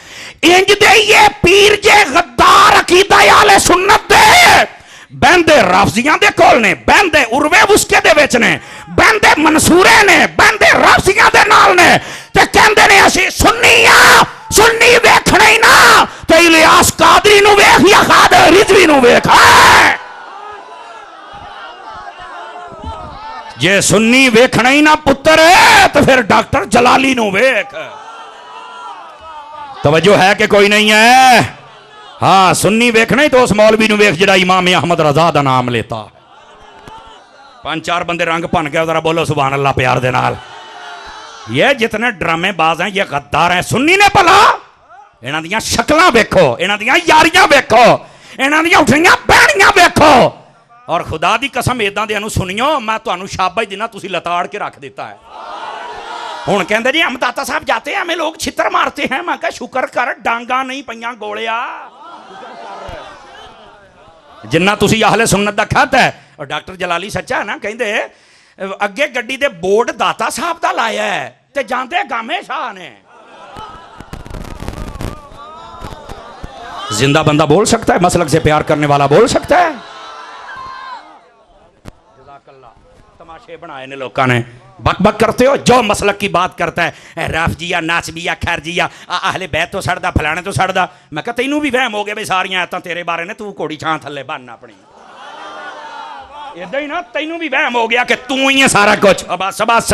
इंज दे ये पीर जे गद्दार अकीदा आले सुन्नत दे बहंदे राफजियां दे कोल ने, बहंदे उर्वे उसके दे विच ने, बहंदे मंसूरे ने, बहंदे राफजियां दे नाल ने ते कहंदे ने असी सुन्नी आ। सुन्नी वेखणे ही ना ते इलियास कादरी नु वेख या कादर रिजवी नु वेख। जे सुन्नी वेखना ही ना पुत्र है तो फिर डॉक्टर जलाली नु वेख। तवज्जो है कि कोई नहीं है? हाँ, सुन्नी वेखना ही तो उस मौलवी नु वेख जिहड़ा इमाम अहमद रजा दा नाम लेता। 5-4 बंदे रंग भन के जरा बोलो सुभान अल्लाह प्यार दे नाल। ये जितने ड्रामेबाज हैं ये गद्दार हैं। सुन्नी ने भला इन्हां दियां शक्लां वेखो, इन्हां दियां यारियां वेखो, इन्हां दियां उठियां बहनियां वेखो। और खुदा दी कसम इदां दे सुनियो, मैं तुहानू शाबाश देना, तुसी लताड़ के रख देता है। हुण कहंदे जी हम दाता साहब जाते हैं हमें लोग छितर मारते हैं। मैं कहा शुक्र कर डांगा नहीं पईयां गोलिया, जिन्ना तुसी अहले सुन्नत दा खाता है। और डॉक्टर जलाली सच्चा है ना, कहंदे अगे गड्डी दे बोर्ड दाता साहब दा लाया है ते जांदे गामे शाह ने। जिंदा बंदा बोल सकता है, मसलक से प्यार करने वाला बोल सकता है। तमाशे बनाए ने लोगों ने। बक बक करते हो, जो मसलक की बात करता है राफजिया नासबिया खैरजिया अहले बैत तो सड़दा फलाने तो सड़दा। मैं कहा तैनू भी वहम हो गया भी सारियां आयतां तेरे बारे ने, तू घोड़ी छां थल्ले बन अपनी। इदां ही ना तैनू भी वहम हो गया कि तू ही है सारा कुछ। बस बस,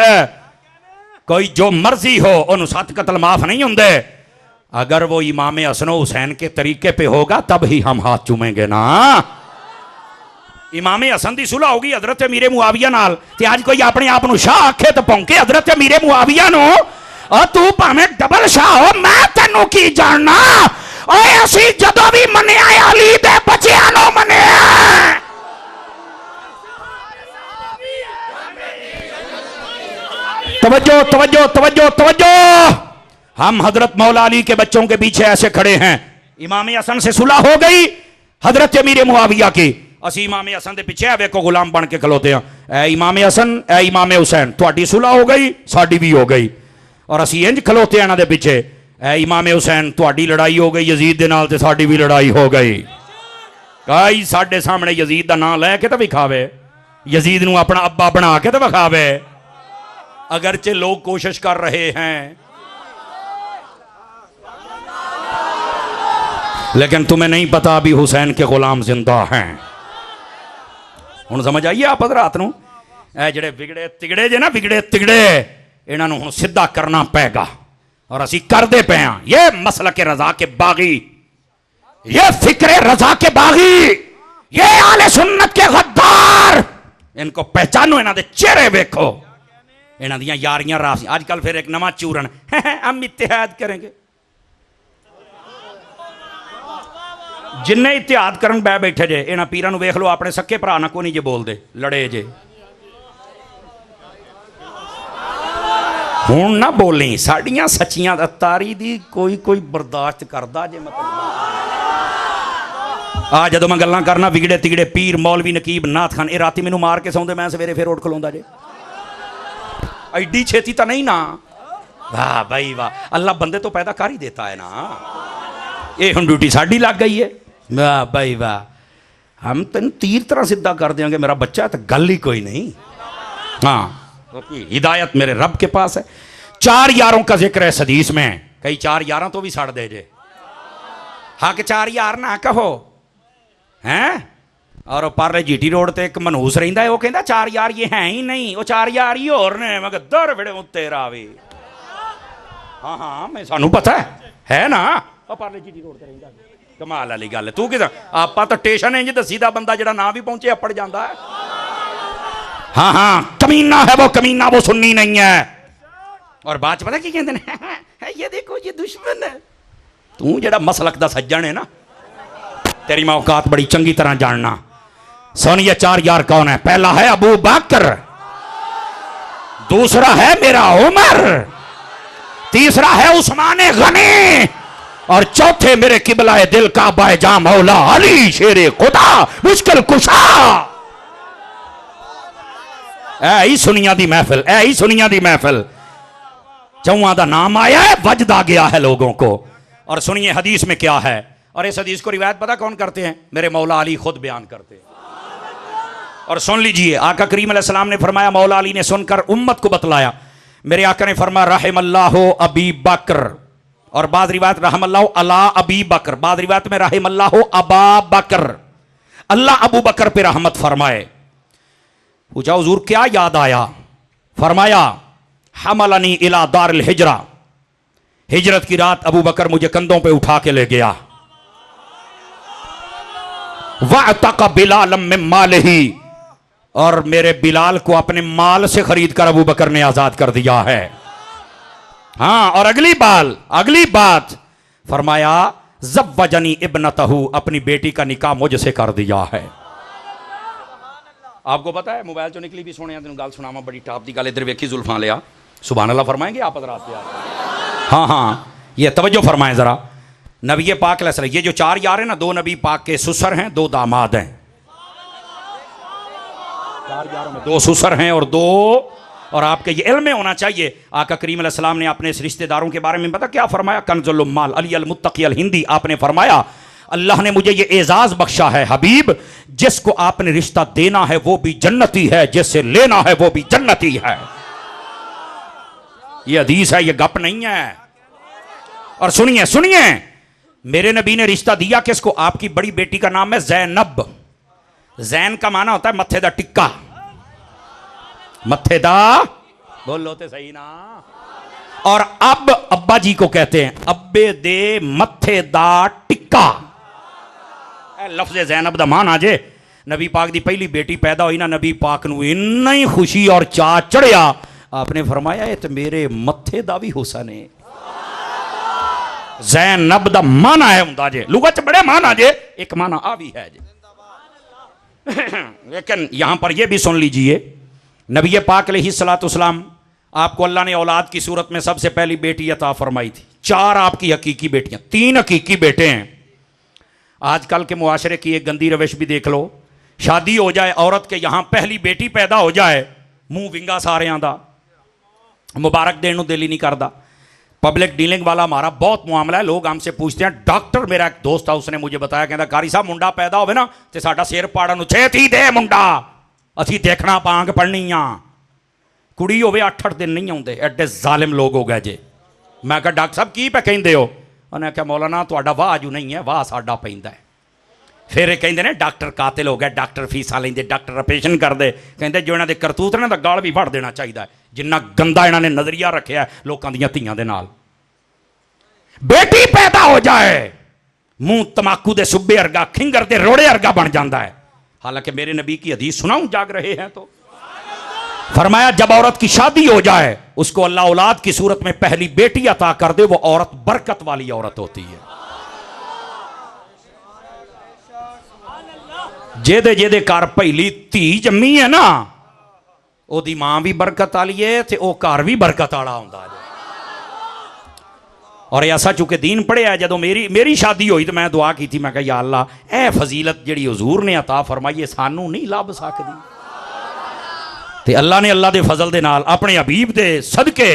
कोई जो मर्जी हो उन्होंने 7 कत्ल माफ नहीं होंगे। अगर वो इमाम हसन हुसैन के तरीके पे होगा तब ही हम हाथ चूमेंगे ना। इमाम हसन की सुलह होगी हजरत मीरे मुआविया नाल, ते आज कोई अपने आप को शाह आखे तो भौंके हजरत मीरे मुआविया नो। और तू भावें डबल शाह हो, मैं तेनू की जानना। ओए असी जदों भी मन्निया अली दे बच्चियां नो मन्निया। तवज्जो तवज्जो तवज्जो तवज्जो। हम हजरत मौला अली के बच्चों के पीछे ऐसे खड़े हैं। इमाम हसन से सुलह हो गई हजरत मीरे मुआविया की, असी इमाम हसन के पिछे वेखो गुलाम बन के खलोते हैं। ए इमाम हसन ए इमाम हुसैन, तुहाडी सुलह हो गई साडी भी हो गई। और असी इंज खलोते हैं इन्हां दे पिछे। ए इमाम हुसैन तुहाडी लड़ाई हो गई यजीद दे नाल ते साडी भी लड़ाई हो गई। कई साडे सामने यजीद दा नाम लैके तो विखावे, यजीद नूं अपना अब्बा बना के तो विखावे। अगरचे लोग कोशिश कर रहे हैं, लेकिन तुम्हें नहीं पता अभी हुसैन के गुलाम जिंदा हैं। हुण समझ आइए आप हज़रात नूं, ए जिहड़े विगड़े तिगड़े जे ना, विगड़े तिगड़े इन्हां नूं हुण सीधा करना पेगा। और असी करदे पे हां। ये मसलक के रजा के बागी, ये फिक्रे रजा के बागी, ये आले सुन्नत के गद्दार, इनको पहचानो, इन्हां दे चेहरे वेखो, इन्हां दियां यारियां राफ। आजकल फिर एक नवा चूरन हम इत्तेहाद करेंगे। जिन्ने इतिहाद करन बह बैठे जे, इन्हां पीरां नूं वेख लो अपने सक्के भरा ना कोई नहीं जे बोलदे, लड़े जे। हुण ना बोली साड़ियां सच्चियां तारी दी कोई कोई बर्दाश्त करदा जे। मतलब आ जदों मैं गल्लां करना विगड़े तिगड़े पीर मौलवी नकीब नाथ खान, ये राती मैनूं मार के सौंदे, मैं सवेरे फिर उठ खलोंदा जे। एडी छेती तो नहीं ना। वाह भाई वाह, अल्लाह बंदे तो पैदा कर ही देता है ना। ये हुण ड्यूटी साडी लग गई है। वाह भाई वाह, हम तेन तीर तरह सीधा कर देंगे, मेरा बच्चा तो गल ही कोई नहीं। हाँ, हिदायत मेरे रब के पास है। 4 यारों का जिक्र है इस हदीस में। कई 4 यारों तो भी सड़ दे जे। हाँ कि 4 यार ना कहो हैं। और परले जीटी रोड ते एक मनहूस रहिंदा है, वो कहंदा 4 यार ये है ही नहीं, वो 4 यार ही होर ने। मैं दर बड़े उत्ते रावे। हाँ हाँ मैं सानू पता है ना। और परले जीटी रोड ते रहिंदा कमाल वाली गल तू कि आप तो स्टेशन इंज दसीदा बंदा जो ना भी पहुंचे अपड़ जाता है। हाँ हाँ कमीना है वो सुन्नी नहीं है। और बाद पता की कहते हैं ये देखो ये दुश्मन है। तू जरा मसलक दा सज्जन है ना तेरी मैं औकात बड़ी चंगी तरह जानना। सुन ये 4 यार कौन है? पहला है अबू बकर, दूसरा है मेरा उमर, तीसरा है उस्मान गनी और चौथे मेरे किबला दिल का बायजा मौला अली शेरे खुदा मुश्किल कुशा। ऐ सुनिया दी महफिल, ऐ सुनिया दी महफिल। चौहां दा नाम आया है, वजदा गया है लोगों को। और सुनिए हदीस में क्या है। और इस हदीस को रिवायत पता कौन करते हैं? मेरे मौला अली खुद बयान करते हैं। और सुन लीजिए आका करीम अलैहिस्सलाम ने फरमाया, मौला अली ने सुनकर उम्मत को बतलाया। मेरे आका ने फरमाया रहमल्लाहु अबी बकर, और बाद रिवायत रहमल्लाहु अला अबी बकर, बाद रिवायत में रहमल्लाहु अबा बकर, अल्लाह अबू बकर पे रहमत फरमाए। पूछा हुजूर क्या याद आया? फरमाया हमलनी इला दारिल हिजरा, हिजरत की रात अबू बकर मुझे कंधों पे उठा के ले गया। वअतक बिलालम मिन मालिही, और मेरे बिलाल को अपने माल से खरीद कर अबू बकर ने आजाद कर दिया है। हाँ और अगली बात फरमाया ज़व्वजनी इब्नतहू, अपनी बेटी का निकाह मुझसे कर दिया है। आपको पता है मोबाइल चो निकली भी सोने तेन गल सुनावा बड़ी टाप की गल। इधर वेखी जुल्फा लिया सुभान अल्लाह फरमाएंगे आप हज़रात यार। हाँ हाँ ये तवज्जो फरमाएं जरा। नबी पाक अलैहिस्सलाम, ये जो 4 यार हैं ना, 2 नबी पाक के सुसर हैं, 2 दामाद हैं। 4 यारों में 2 सुसर हैं और 2, और आपके ये इल्म में होना चाहिए। आका करीम अलैहिस्सलाम ने अपने इस रिश्तेदारों के बारे में पता क्या फरमाया? कंजुल उम्माल अली अल मुत्तकी अल हिंदी। आपने फरमाया अल्लाह ने मुझे ये एजाज बख्शा है हबीब, जिसको आपने रिश्ता देना है वो भी जन्नती है, जिससे लेना है वो भी जन्नती है। ये हदीस है, ये गप नहीं है। और सुनिए सुनिए मेरे नबी ने रिश्ता दिया किसको? आपकी बड़ी बेटी का नाम है जैनब। जैन का माना होता है मत्थे दा टिक्का। मत्थे दा बोलो तो सही ना। और अब अब्बा जी को कहते हैं अब्बे दे मत्थे दा टिक्का। लफ्ज़ जैनब दा मान आजे नबी पाक दी पहली बेटी पैदा हुई ना, नबी पाक नू इन्ना ही खुशी और चा चढ़िया, आपने फरमाया ये तो मेरे मत्थे दा भी हुसन है। जैनब दा माना है हुंदा जे, लुगा च बड़े माना जे, एक माना आ भी है जे। लेकिन यहां पर यह भी सुन लीजिए, नबी पाक अलैहिस्सलाम आपको अल्लाह ने औलाद की सूरत में सबसे पहली बेटी अता फरमाई थी। 4 आपकी हकीकी बेटियां, 3 हकीकी बेटे हैं। आजकल के मुआशरे की एक गंदी रविश भी देख लो, शादी हो जाए औरत के यहां पहली बेटी पैदा हो जाए, मुंह विंगा सारियां दा, मुबारक देने को दिल ही नहीं करता। पब्लिक डीलिंग वाला हमारा बहुत मामला है। लोग हमसे पूछते हैं, डॉक्टर मेरा एक दोस्त है उसने मुझे बताया, कहता कारी साहब मुंडा पैदा हो ना तो साडा सिर पाड़न छेती दे मुंडा, असी देखना पांग पढ़नी आ। कुड़ी होवे 8-8 दिन नहीं आते, एडे जालिम लोग हो गए जे। मैं कहा डॉक्टर साहब की पे कहते हो? उन्हें कहा मौलाना तुहाडा वाह अजू नहीं है, वाह साडा पैंदा है। फिर कहते हैं डॉक्टर कातिल हो गया, डॉक्टर फीसा लेंदे, डॉक्टर ऑपरेशन करते, कहते जो इन्होंने करतूत ने तो गाल भी फड़ देना चाहिए, जिन्ना गंदा इन्होंने नजरिया रखा है लोगों दी धीआं दे नाल। बेटी पैदा हो जाए मुंह तमाकू दे सुब्बे अर्गा, खिंगर दे रोड़े अर्गा बन जाता है। हालांकि मेरे नबी की हदीस सुनाऊं, जाग रहे हैं तो फरमाया जब औरत की शादी हो जाए उसको अल्लाह औलाद की सूरत में पहली बेटी अता कर दे, वो औरत बरकत वाली औरत होती है। जेदे जेदे घर पहली धी जम्मी है ना, ओदी मां भी बरकत वाली है ते ओ घर भी बरकत वाला होंदा है। और ऐसा चूंकि दीन पढ़िया है, जदों मेरी शादी हुई तो मैं दुआ की थी, मैं कहा या अल्लाह ए फजीलत जिहड़ी हुजूर ने अता फरमाई सानू नहीं लभ सकदी, ते अल्लाह ने अल्लाह दे फजल दे नाल अपने हबीब दे सदके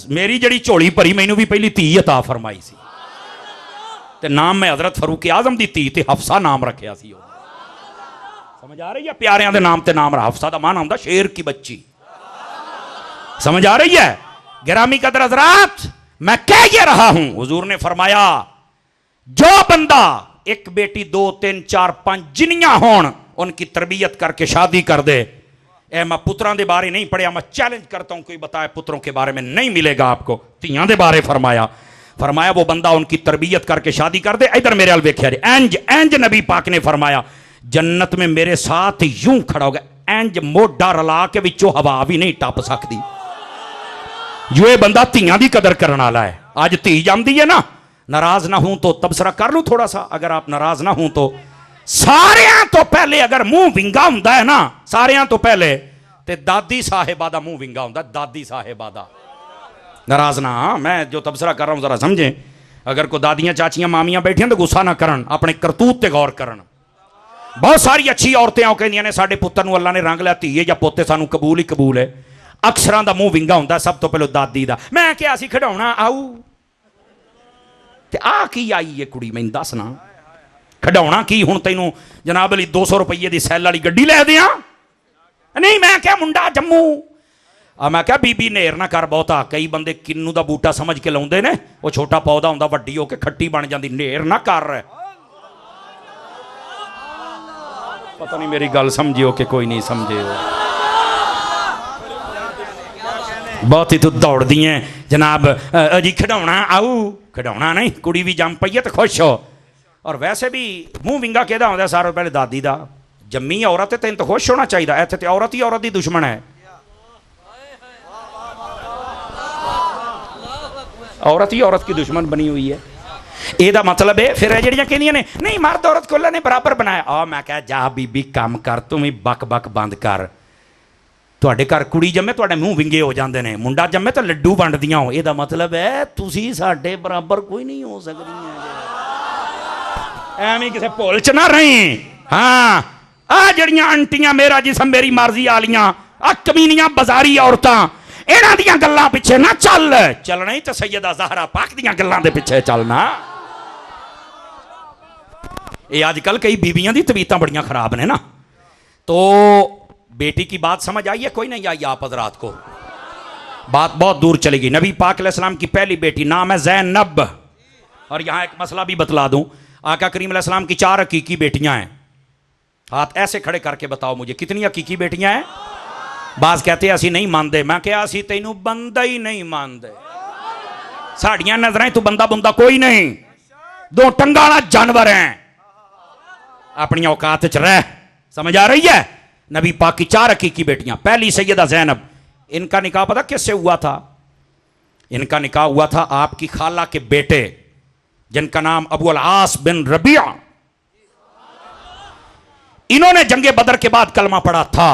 मेरी जिहड़ी झोली भरी मैनू भी पहली धी अता फरमाई सी, ते नाम मैं हजरत फरूक आजम दी धी ते हफ्सा नाम रखिया सी। समझ आ रही है? प्यारियां दे नाम ते नाम रहा। हफ्सा दा माना हुंदा शेर की बच्ची। समझ आ रही है? गिरामी कदर हजरात, मैं कह ये रहा हूं, हुजूर ने फरमाया जो बंदा एक बेटी 2 3 4 5 जिनियां होन उनकी तरबियत करके शादी कर दे। ए मैं पुत्रों के बारे नहीं पढ़िया, मैं चैलेंज करता हूं कोई बताए पुत्रों के बारे में नहीं मिलेगा आपको। धियां दे बारे फरमाया, फरमाया वो बंदा उनकी तरबियत करके शादी कर दे। इधर मेरे हाल वेख्या जी, इंज इंज नबी पाक ने फरमाया जन्नत में मेरे साथ यूं खड़ा होगा, इंज मोढा रला के विचों हवा भी नहीं टप सकती। जो ये बंदा धीयां दी कदर करने वाला है। अज धी जमदी है ना, नाराज ना हूं तो तबसरा कर लूं थोड़ा सा, अगर आप नाराज ना हूं तो सारियां तो पहले अगर मुंह विंगा हुंदा है ना, सारियां तो पहले ते दादी साहिबा दा मुंह विंगा हुंदा, दादी साहिबा दा। नाराज ना, मैं जो तबसरा कर रहा हूं जरा समझें। अगर कोई दादियां चाचियां मामियां बैठियां तो गुस्सा ना करन, अपने करतूत ते गौर करन। बहुत सारी अच्छी औरतें आओ कहंदियां ने साडे पुत्तर नूं अल्लाह ने रंग लिया, धीए या पोते सानू कबूल ही कबूल है। अक्सरां दा मुंह विंगा हुंदा, सब तो पहले दादी दा। मैं क्या सी खिडौना आऊ ते आ की आई है कुड़ी, मैनूं दस ना खिडौना की। हुण तैनूं जनाब अली 200 रुपये की सैल वाली गड्डी लै दियां? नहीं मैं क्या मुंडा जम्मू। मैं क्या बीबी नेर ना कर बहुता, कई बंदे किन्नू दा बूटा समझ के लाउंदे ने, वो छोटा पौधा हुंदा वड्डी होके खट्टी बन जाती। नेर ना कर, पता नहीं मेरी गल समझियो कि कोई नहीं समझे। बहुत ही तू दौड़दी है जनाब अजी खिडौना आऊ, खिडौना नहीं कुड़ी भी जम पई है तो खुश हो। और वैसे भी मुंह विंगा कहदा होंदा सारे पहले दादी दा। जम्मी औरत है तेन तो खुश होना चाहिए, इत्थे ते औरत ही औरत दी दुश्मन है। औरत ही औरत की दुश्मन बनी हुई है। ਇਹਦਾ मतलब है फिर ਜਿਹੜੀਆਂ ਕਹਿੰਦੀਆਂ ਨੇ नहीं मर्द औरत को अल्लाह ने बराबर बनाया। आ मैं कहा जा बीबी काम कर, तू भी बक बक बंद कर। ਤੁਹਾਡੇ ਘਰ ਕੁੜੀ ਜੰਮੇ ਤੁਹਾਡੇ ਮੂੰਹ ਵਿੰਗੇ ਹੋ ਜਾਂਦੇ ਨੇ, ਮੁੰਡਾ ਜੰਮੇ ਤਾਂ ਲੱਡੂ ਵੰਡਦੀਆਂ ਹੋ। ਇਹਦਾ मतलब ਹੈ ਤੁਸੀਂ ਸਾਡੇ ਬਰਾਬਰ ਕੋਈ ਨਹੀਂ ਹੋ ਸਕਦੀਆਂ। ਐਵੇਂ ਕਿਸੇ ਭੁੱਲ ਚ ਨਾ ਰਹੀ। ਹਾਂ ਆ ਜਿਹੜੀਆਂ ਆਂਟੀਆਂ ਮੇਰਾ ਜਿਸਮ ਮੇਰੀ ਮਰਜ਼ੀ ਵਾਲੀਆਂ ਆ ਕਮੀਨੀਆਂ ਬਾਜ਼ਾਰੀ ਔਰਤਾਂ, ਇਹਨਾਂ ਦੀਆਂ ਗੱਲਾਂ ਪਿੱਛੇ ਨਾ ਚੱਲ। ਚੱਲਣਾ ਹੀ ਤਾਂ ਸੈਯਦਾ ਜ਼ਾਹਰਾ ਪਾਕ ਦੀਆਂ ਗੱਲਾਂ ਦੇ ਪਿੱਛੇ ਚੱਲਣਾ। ये आजकल कई बीबियां दी तबीयतां बड़ियां खराब ने ना। तो बेटी की बात समझ आई है कोई नहीं आई आप हजरात को? बात बहुत दूर चलेगी। नबी पाक अलैहिस्सलाम की पहली बेटी नाम है ज़ैनब। और यहाँ एक मसला भी बतला दूं, आका करीम अलैहिस्सलाम की 4 हकीकी बेटियां हैं। हाथ ऐसे खड़े करके बताओ मुझे कितनी हकीकी बेटियां हैं? बाज कहते हैं असी नहीं मानते। मैं क्या असी तैनू बंदा ही नहीं मानते, साड़ियां नजरें तू बंदा बुंदा कोई नहीं, 2 टंगा वाला जानवर है। अपनी औकात च रह, समझ आ रही है? नबी पाक की 4 हकीकी बेटियां। पहली सैयदा ज़ैनब, इनका निकाह पता किससे हुआ था? इनका निकाह हुआ था आपकी खाला के बेटे जिनका नाम अबू अल आस बिन रबिया। इन्होंने जंगे बदर के बाद कलमा पढ़ा था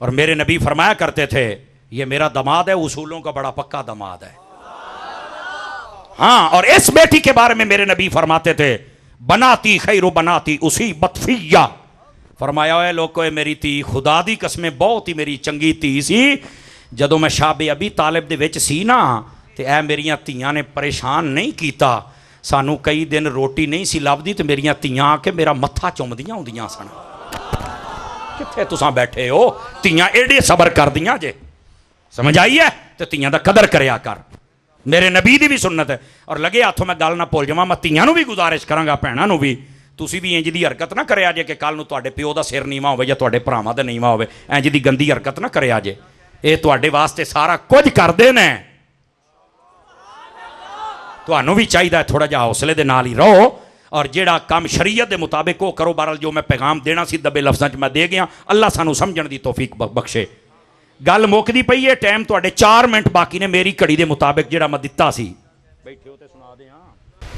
और मेरे नबी फरमाया करते थे ये मेरा दमाद है, उसूलों का बड़ा पक्का दमाद है। हाँ, और इस बेटी के बारे में मेरे नबी फरमाते थे बनाती खैरो बनाती उसी बतफिया। फरमाया है लोगों मेरी धी खुदा दी कसमें बहुत ही मेरी चंगी धी सी। जदों मैं शाबे अबी तालिब दे विच सी ना ते ऐ मेरियां धीआं ने परेशान नहीं कीता। सानू कई दिन रोटी नहीं सी लभदी ते मेरियां धीआं आके मेरा मत्था चुमदियां हुंदियां सन। कित्थे तुसां बैठे हो? धीआं एडे सबर करदियां जे, समझ आई है? ते धीआं दा कदर करया कर। मेरे नबी दी भी सुन्नत है। और लगे हाथों मैं गल ना भुल जावां, मैं धीआं नूं भी गुजारिश करांगा भैणां नूं भी, तुसीं भी इंज दी हरकत ना करिया जे कि कल नूं तुहाडे प्यो दा सिर नीवा होवे या तुहाडे भरावां दा नीवा होवे। इंज दी गंदी हरकत ना करिया जे। ये तुहाडे वास्ते सारा कुछ करदे ने, तुहानूं भी चाहिदा थोड़ा जिहा हौसले दे नाल ही रहो और जिहड़ा काम शरीयत दे मुताबिक वो करो। बहरहाल जो मैं पैगाम देना सी दबे लफ्ज़ां च मैं दे गया। अल्लाह सानूं समझण दी तौफीक बख्शे। गल मुकदी पई है, टाइम तुहाडे 4 मिनट बाकी ने मेरी घड़ी दे मुताबिक जिहड़ा मैं दित्ता सी। बैठे हो ते सुना दे। हाँ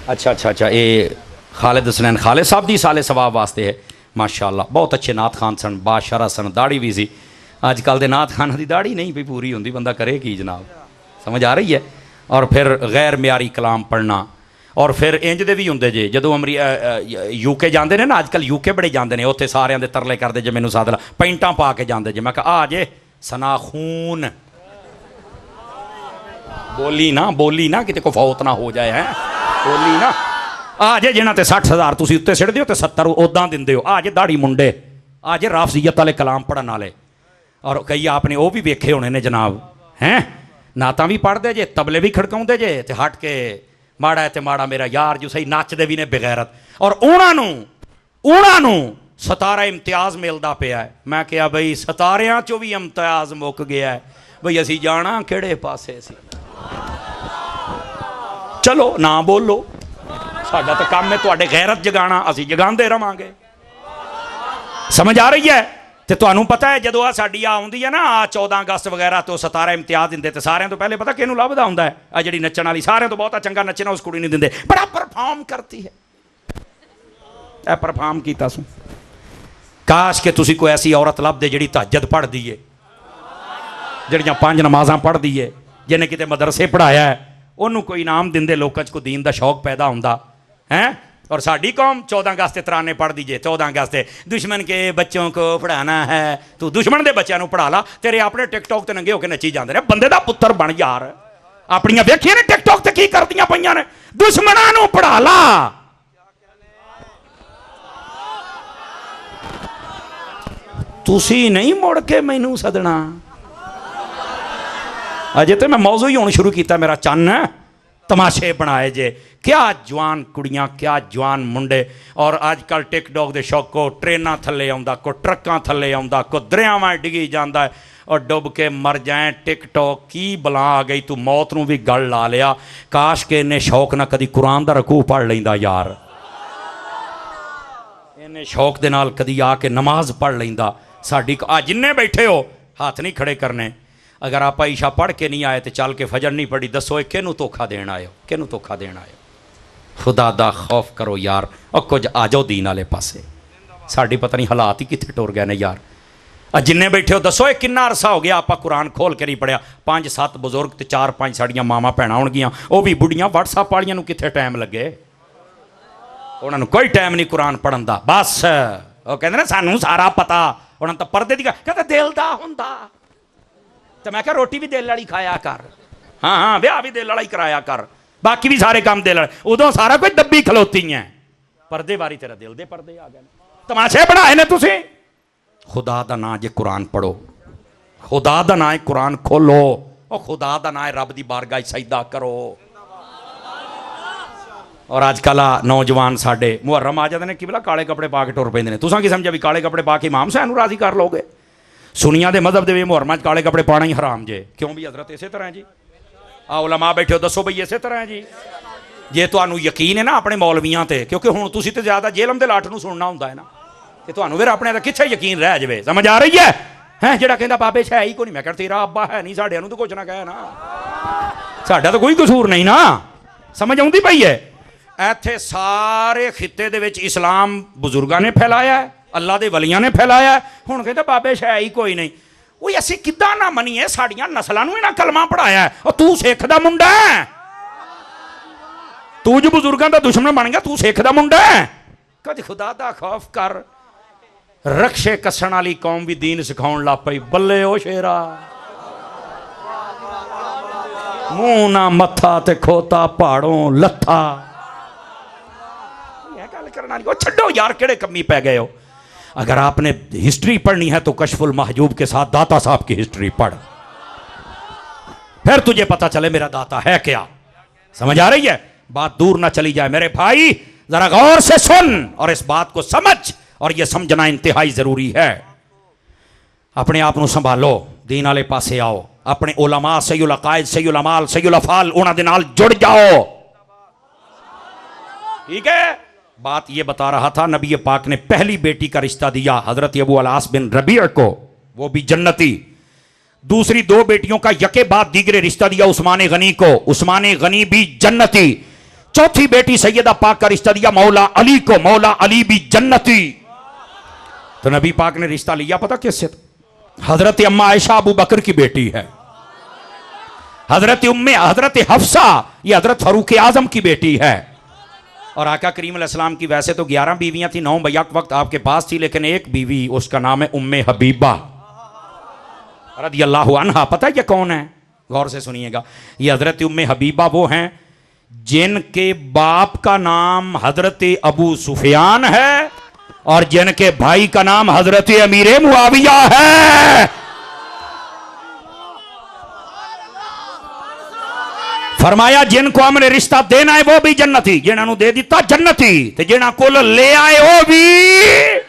अच्छा अच्छा अच्छा, ये खालिद हसनैन खालिद साहब दी साले सवाब वास्ते है। माशाअल्लाह बहुत अच्छे नात खान सन, बादशाह सन, दाढ़ी भी सी। अजकल दे नात खाना दी दाढ़ी नहीं भी पूरी होंदी, बंदा करे की जनाब, समझ आ रही है? और फिर गैर म्यारी कलाम पढ़ना। और फिर इंज दे भी होंदे जे जदों यूके जाते हैं ना, अजकल यूके बड़े जाते हैं, उत्थे सारिਆਂ ਦੇ तरले करते जे मैनू सादला पैंटां पा के जाते जे। मैं कहा आ जे सना खून बोली ना किते को फौत ना हो जाए, है बोली ना आ जे जिन्हां ते 60,000 तुसीं उत्ते सिट दिओ ते 70 उदां दिंदे हो। आ जे दाढ़ी मुंडे, आ जे राफजियत वाले कलाम पढ़न वाले। और कई आपने वो भी वेखे होने ने जनाब, हैं नातां भी पढ़ते जे, तबले भी खड़काउंदे जे ते हट के माड़ा है ते माड़ा मेरा यार जो सही नचदे भी ने बेगैरत। और उन्होंने 17 इम्तियाज़ मिलता पिया है। मैं क्या बई 17 चो भी इम्तियाज़ मुक गया है, बई असी जाना किहड़े पासे सी। चलो ना बोलो, साडा तो काम है तुहाडे गैरत जगाना, असीं जगांदे रहांगे। समझ आ रही है? तो तुहानूं पता है जदों साडी आउंदी है ना 14 अगस्त वगैरह तो 17 इम्तियाज दिंदे, तो सारिਆਂ ਤੋਂ पहले पता किहनूं लभदा हुंदा है? आ जिहड़ी नच्चण वाली सारिਆਂ ਤੋਂ बहुता चंगा नच्चना उस कुड़ी नहीं दिंदे, बड़ा परफॉर्म करती है। ए परफॉर्म कीता सू। काश कि तुसीं कोई ऐसी औरत लभदे जिहड़ी तहज्जुद पढ़दी है, जिहड़ियां 5 नमाज़ां पढ़दी है, जिन्हें किते मदरसे पढ़ाया है, उन्होंने कोई इनाम दिंदे, लोकां च कोई दीन दा शौक पैदा हुंदा है। और साडी कौम 14 अगस्त के तराने पढ़ दीजिए, 14 अगस्त दुश्मन के बच्चों को पढ़ाना है, तू दुश्मन के बच्चों को पढ़ा ला, तेरे अपने टिकटॉक ते नंगे होकर नच्ची जाते हैं। बंदे दा पुत्तर बन यार, अपनियां वेखिए ने टिकटॉक ते की करदियां पईयां ने, दुश्मनां नूं पढ़ा ला। तुसी नहीं मुड़ के मैनू सदना। अजे तो मैं मौजू ही होना शुरू किया, मेरा चन्न तमाशे बनाए जे, क्या जवान कुड़ियां, क्या जवान मुंडे। और अजकल टिकटॉक के शौक को ट्रेनां थले आउंदा, को ट्रकां थले आउंदा, को दरियावां डिगी जांदा है और डुब के मर जाए। टिकटॉक की बला आ गई, तू मौत नूं भी गल ला लिया। काश के इन्हें शौक ना कदी कुरान दा रकू पढ़ लैंदा यार, इन्हें शौक दे नाल कदी आके नमाज पढ़ लैंदा। साडी आ जिन्ने बैठे हो हाथ नहीं खड़े करने, अगर आप ईशा पढ़ के नहीं आए तो चल के फजर नहीं पढ़ी, दसो किनू धोखा देना आयो, किनू धोखा देना आयो। खुदा दा खौफ करो यार, और कुछ आ जाओ दीन वाले पासे। साडी पता नहीं हालात ही कितने टुर गए ने यार। जिन्ने बैठे हो दसो कितना अरसा हो गया आप कुरान खोल के नहीं पढ़िया। 5-7 बुजुर्ग तो 4-5 साड़ियाँ मावां भैणां होणगियां, वो भी बुढ़ियां। व्हाट्सएप वालियां नूं कित्थे टाइम लगे, उन्होंने कोई टाइम नहीं कुरान पढ़न दा। बस वो कहते ना सानू सारा पता, उन्होंने तो पर्दे दी कहते दिल दा हुंदा। तो मैं क्या रोटी भी दिल वाली खाया कर, हाँ हाँ ब्याह भी दिल वाला ही कराया कर, बाकी भी सारे काम दिल वाले। उदों सारा कुछ दब्बी खलोती है, पर्दे बारी तेरा दिल दे पर्दे आ गए, तमाशे बनाए ने तुसी। खुदा दा नां जे कुरान पढ़ो, खुदा दा नां कुरान खोलो, और खुदा दा नां रब दी बारगाह सजदा करो। और अजकल नौजवान साडे मुहर्रम आ जाते हैं कि बोला काले कपड़े पा के टुर पैंदे ने। तुसां की समझा भी काले कपड़े पा के इमाम साहब नूं राजी कर लोगे? सुनिया दे मजहब दे मुहर्रम काले कपड़े पाना ही हराम जे। क्यों भी हजरत इसे तरह है जी। आ उलमा बैठे हो दसो बई इसे तरह है जी। जे तुहानू यकीन है ना अपने मौलवियां ते, क्योंकि हुण तुसीं ते ज़्यादा जेलम दे लाठ नूं सुनना हुंदा है ना, कि तुहानू फिर अपने दा कित्थे यकीन रह जावे। समझ आ रही है? हैं जेड़ा कहंदा बाबे है ही कोई नहीं, मैं कहता तेरा अब्बा है नहीं, साडियां नूं तो कुछ ना कहे ना, साडा तो कोई कसूर नहीं ना। समझ आउंदी पई है? इत्थे सारे खित्ते दे विच इस्लाम बुजुर्गां ने फैलाया है, अल्लाह दे वलियां ने फैलाया है। हुण कहंदे बाबे है ही कोई नहीं। वो असीं किद्दां ना मनीए, साडियां नस्लां नूं इन्हां कलमा पढ़ाया है। और तू सिख दा मुंडा है, तू जो बुजुर्गां दा दुश्मन बन गया, तू सिख दा मुंडा है। कद खुदा दा खौफ कर। रक्षे कस्सण वाली कौम भी दीन सिखाउण लग पई। बल्ले ओ शेरा, मुंह ना मत्था ते खोता पहाड़ों लत्था। छड्डो यार, केड़े कमी पै गए हो। अगर आपने हिस्ट्री पढ़नी है तो कशफुल महजूब के साथ दाता साहब की हिस्ट्री पढ़, फिर तुझे पता चले मेरा दाता है क्या। समझ आ रही है? बात दूर ना चली जाए मेरे भाई, जरा गौर से सुन और इस बात को समझ, और यह समझना इंतहाई जरूरी है। अपने आप को संभालो, दीन वाले पासे आओ, अपने उलमा सहीउल अकायद सहीउल अमाल सहीउल अफाल उन्हां दे नाल जुड़ जाओ। ठीक है? बात ये बता रहा था, नबी पाक ने पहली बेटी का रिश्ता दिया हजरत अबू अल-आस बिन रबीअ को, वो भी जन्नती। दूसरी 2 बेटियों का यके बाद दीगरे रिश्ता दिया उस्मान गनी को, उस्मान गनी भी जन्नती। चौथी बेटी सैयदा पाक का रिश्ता दिया मौला अली को, मौला अली भी जन्नती। तो नबी पाक ने रिश्ता लिया पता किससे? हजरत अम्मा आयशा अबू बकर की बेटी है, हजरत हफ्सा ये हजरत फारूक आजम की बेटी है। और आका करीम अलैहिस्सलाम की वैसे तो 11 बीवियां थी, 9 बैक वक्त आपके पास थी, लेकिन एक बीवी उसका नाम है उम्मे हबीबा रदियल्लाहु अन्हा। पता है ये कौन है? गौर से सुनिएगा। ये हजरत उम्मे हबीबा वो हैं जिनके बाप का नाम हजरत अबू सुफियान है और जिनके भाई का नाम हजरत अमीर मुआविया है। फरमाया जिनको हमने रिश्ता देना है वो भी जन्नती, जिन्होंने दे दिता जन्नती, ते जिन्होंने कुल ले आए वो भी।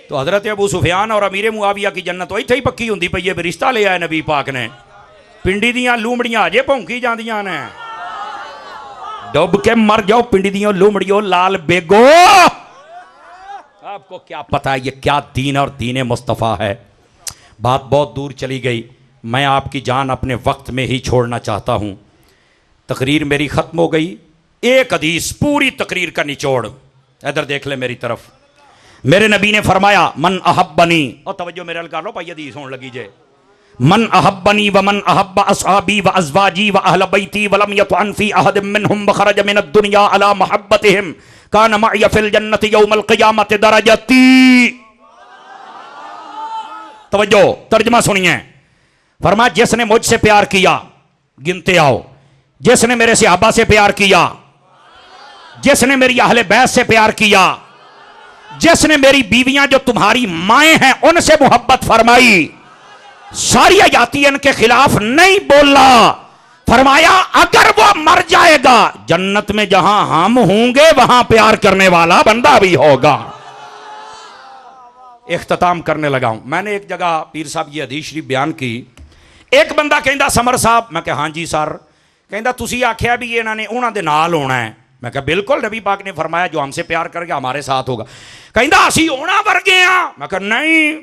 तो हजरत अबू सुफियान और अमीर मुआविया की जन्नत इत्थे ही पक्की हुंदी पई है। रिश्ता ले आए नबी पाक ने। पिंडी दियां लूमड़ियां अजे भौंकी जांदियां ने, डुब के मर जाओ पिंडियों लुमड़ियों लाल बेगो। आपको क्या पता है ये क्या दीन और दीन मुस्तफ़ा है। बात बहुत दूर चली गई, मैं आपकी जान अपने वक्त में ही छोड़ना चाहता हूँ। तकरीर मेरी ख़त्म हो गई। एक हदीस पूरी तकरीर का निचोड़, इधर देख ले मेरी तरफ। मेरे नबी ने फरमाया मन अहब्बनी, और तवज्जो मेरे कर लो भाई, हदीस होने लगी जे। मन अहब्बनी व मन अहब्ब असहाबी व अज़वाजी व अहल बैती व लम यतअन फी अहद मिनहुम व खरज मिन अद-दुनिया अला महब्बतिहिम कान मअय फिल जन्नति यौमल क़ियामति दरजती। तवज्जो तर्जुमा सुनिए। फरमाया जिसने मुझसे प्यार किया, गिनते आओ, जिसने मेरे सहाबा से प्यार किया, जिसने मेरी अहले बैत से प्यार किया, जिसने मेरी बीवियां जो तुम्हारी माएं हैं उनसे मोहब्बत फरमाई, सारी आयाती इनके खिलाफ नहीं बोला। फरमाया अगर वो मर जाएगा जन्नत में जहां हम होंगे वहां प्यार करने वाला बंदा भी होगा। इख्तिताम करने लगा हूं। मैंने एक जगह पीर साहब ये हदीस शरीफ बयान की। एक बंदा कहता समर साहब, मैं कहा हाँ जी सर। कहता तुसी आख्या भी इन्होंने उन्होंने दे नाल होना है। मैं कहा बिल्कुल, नबी पाक ने फरमाया जो हमसे प्यार करके हमारे साथ होगा। कहता असी होना वर्गे हाँ। मैं कहा नहीं।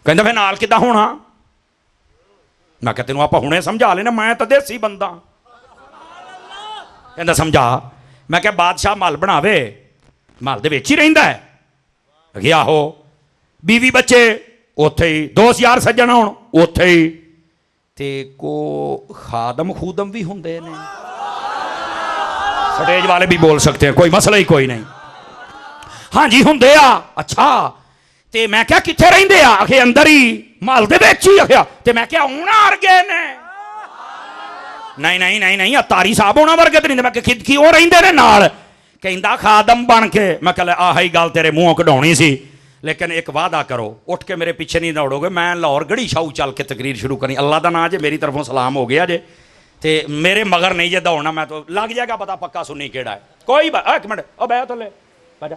कहता फिर नाल किदा होना। मैं कहा तेन आप हुणे समझा लेना, मैं तो देसी बंदा। कहता समझा। मैं क्या बादशाह महल बनावे, महल दे विच ही रहिंदा है। गया हो बीवी बच्चे उत्थे ही, दोस्त यार सज्जन होण उत्थे ही, ते को खादम खूदम भी हुंदे ने। स्टेज वाले भी बोल सकते हैं, कोई मसला ही कोई नहीं। हाँ जी हुंदे आ। अच्छा ते मैं क्या किथे रहिंदे आ। आखे अंदर ही महल दे विच ही। आख्या ते मैं क्या होना वर्गे ने। नहीं नहीं नहीं नहीं अतारी साहब होना वर्गे ते नहीं। मैं कि वो रहिंदे ने नाल। कहंदा खादम बन के। मैं कह आही गल तेरे मुंहों कढाउणी सी, लेकिन एक वादा करो उठ के मेरे पीछे नहीं दौड़ोगे। मैं लाहौर गढ़ी शाहू चल के तकरीर शुरू करनी। अल्लाह का नाम जे, मेरी तरफों सलाम हो गया जे, ते मेरे मगर नहीं जे दौड़ना। मैं तो लग जाएगा पता पक्का सुन्नी केड़ा है। कोई एक मिनट ओ बै थले बजा।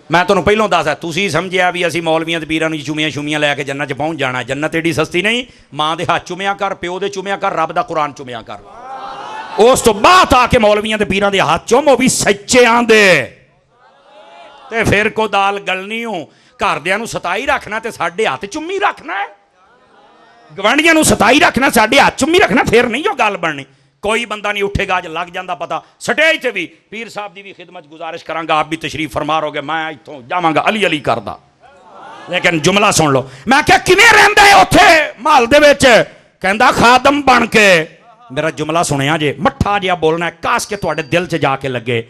मैं तुहानूं पहलों दस तुसीं समझिया भी असीं मौलवियां ते पीरां नूं चुमियां शुमियां लैके जन्नत च पहुँच जाना। जन्नत एडी सस्ती नहीं। माँ दे हाथ चुमिया कर, प्यो दे चुमिया कर, रब दा कुरान चुमिया कर। उस तो बाद आके मौलवियां ते पीरां दे हाथ चुम, वो भी सच्चेआं दे। ते फिर को दाल गलनी हो। घरदियां नूं सताई रखना ते साडे हाथ चुम्मी रखना है। गवांढियां नूं सताई रखना, साडे हाथ चुम्मी रखना, फिर नहीं जो गल बननी। कोई बंदा नहीं उठेगा, अज लग जाता पता। स्टेज से भी पीर साहब की भी खिदमत गुजारिश करांगा, आप भी तशरीफ फरमा रहोगे। मैं इतों जावांगा अली अली करदा, लेकिन जुमला सुन लो। मैं क्या किवें रहिंदा है उत्थे महल दे विच। कहंदा खादम बन के। मेरा जुमला सुनिया जे, मट्ठा जिहा बोलना है, काश के तुहाडे दिल च जाके लगे।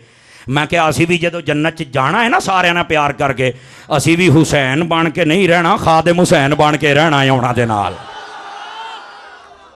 मैं क्या असी भी जो जन्नत च जाना है ना सारिਆਂ ने प्यार करके, असी भी हुसैन बन के नहीं रहना, खादिम हुसैन बन के रहना है उन्हां दे नाल।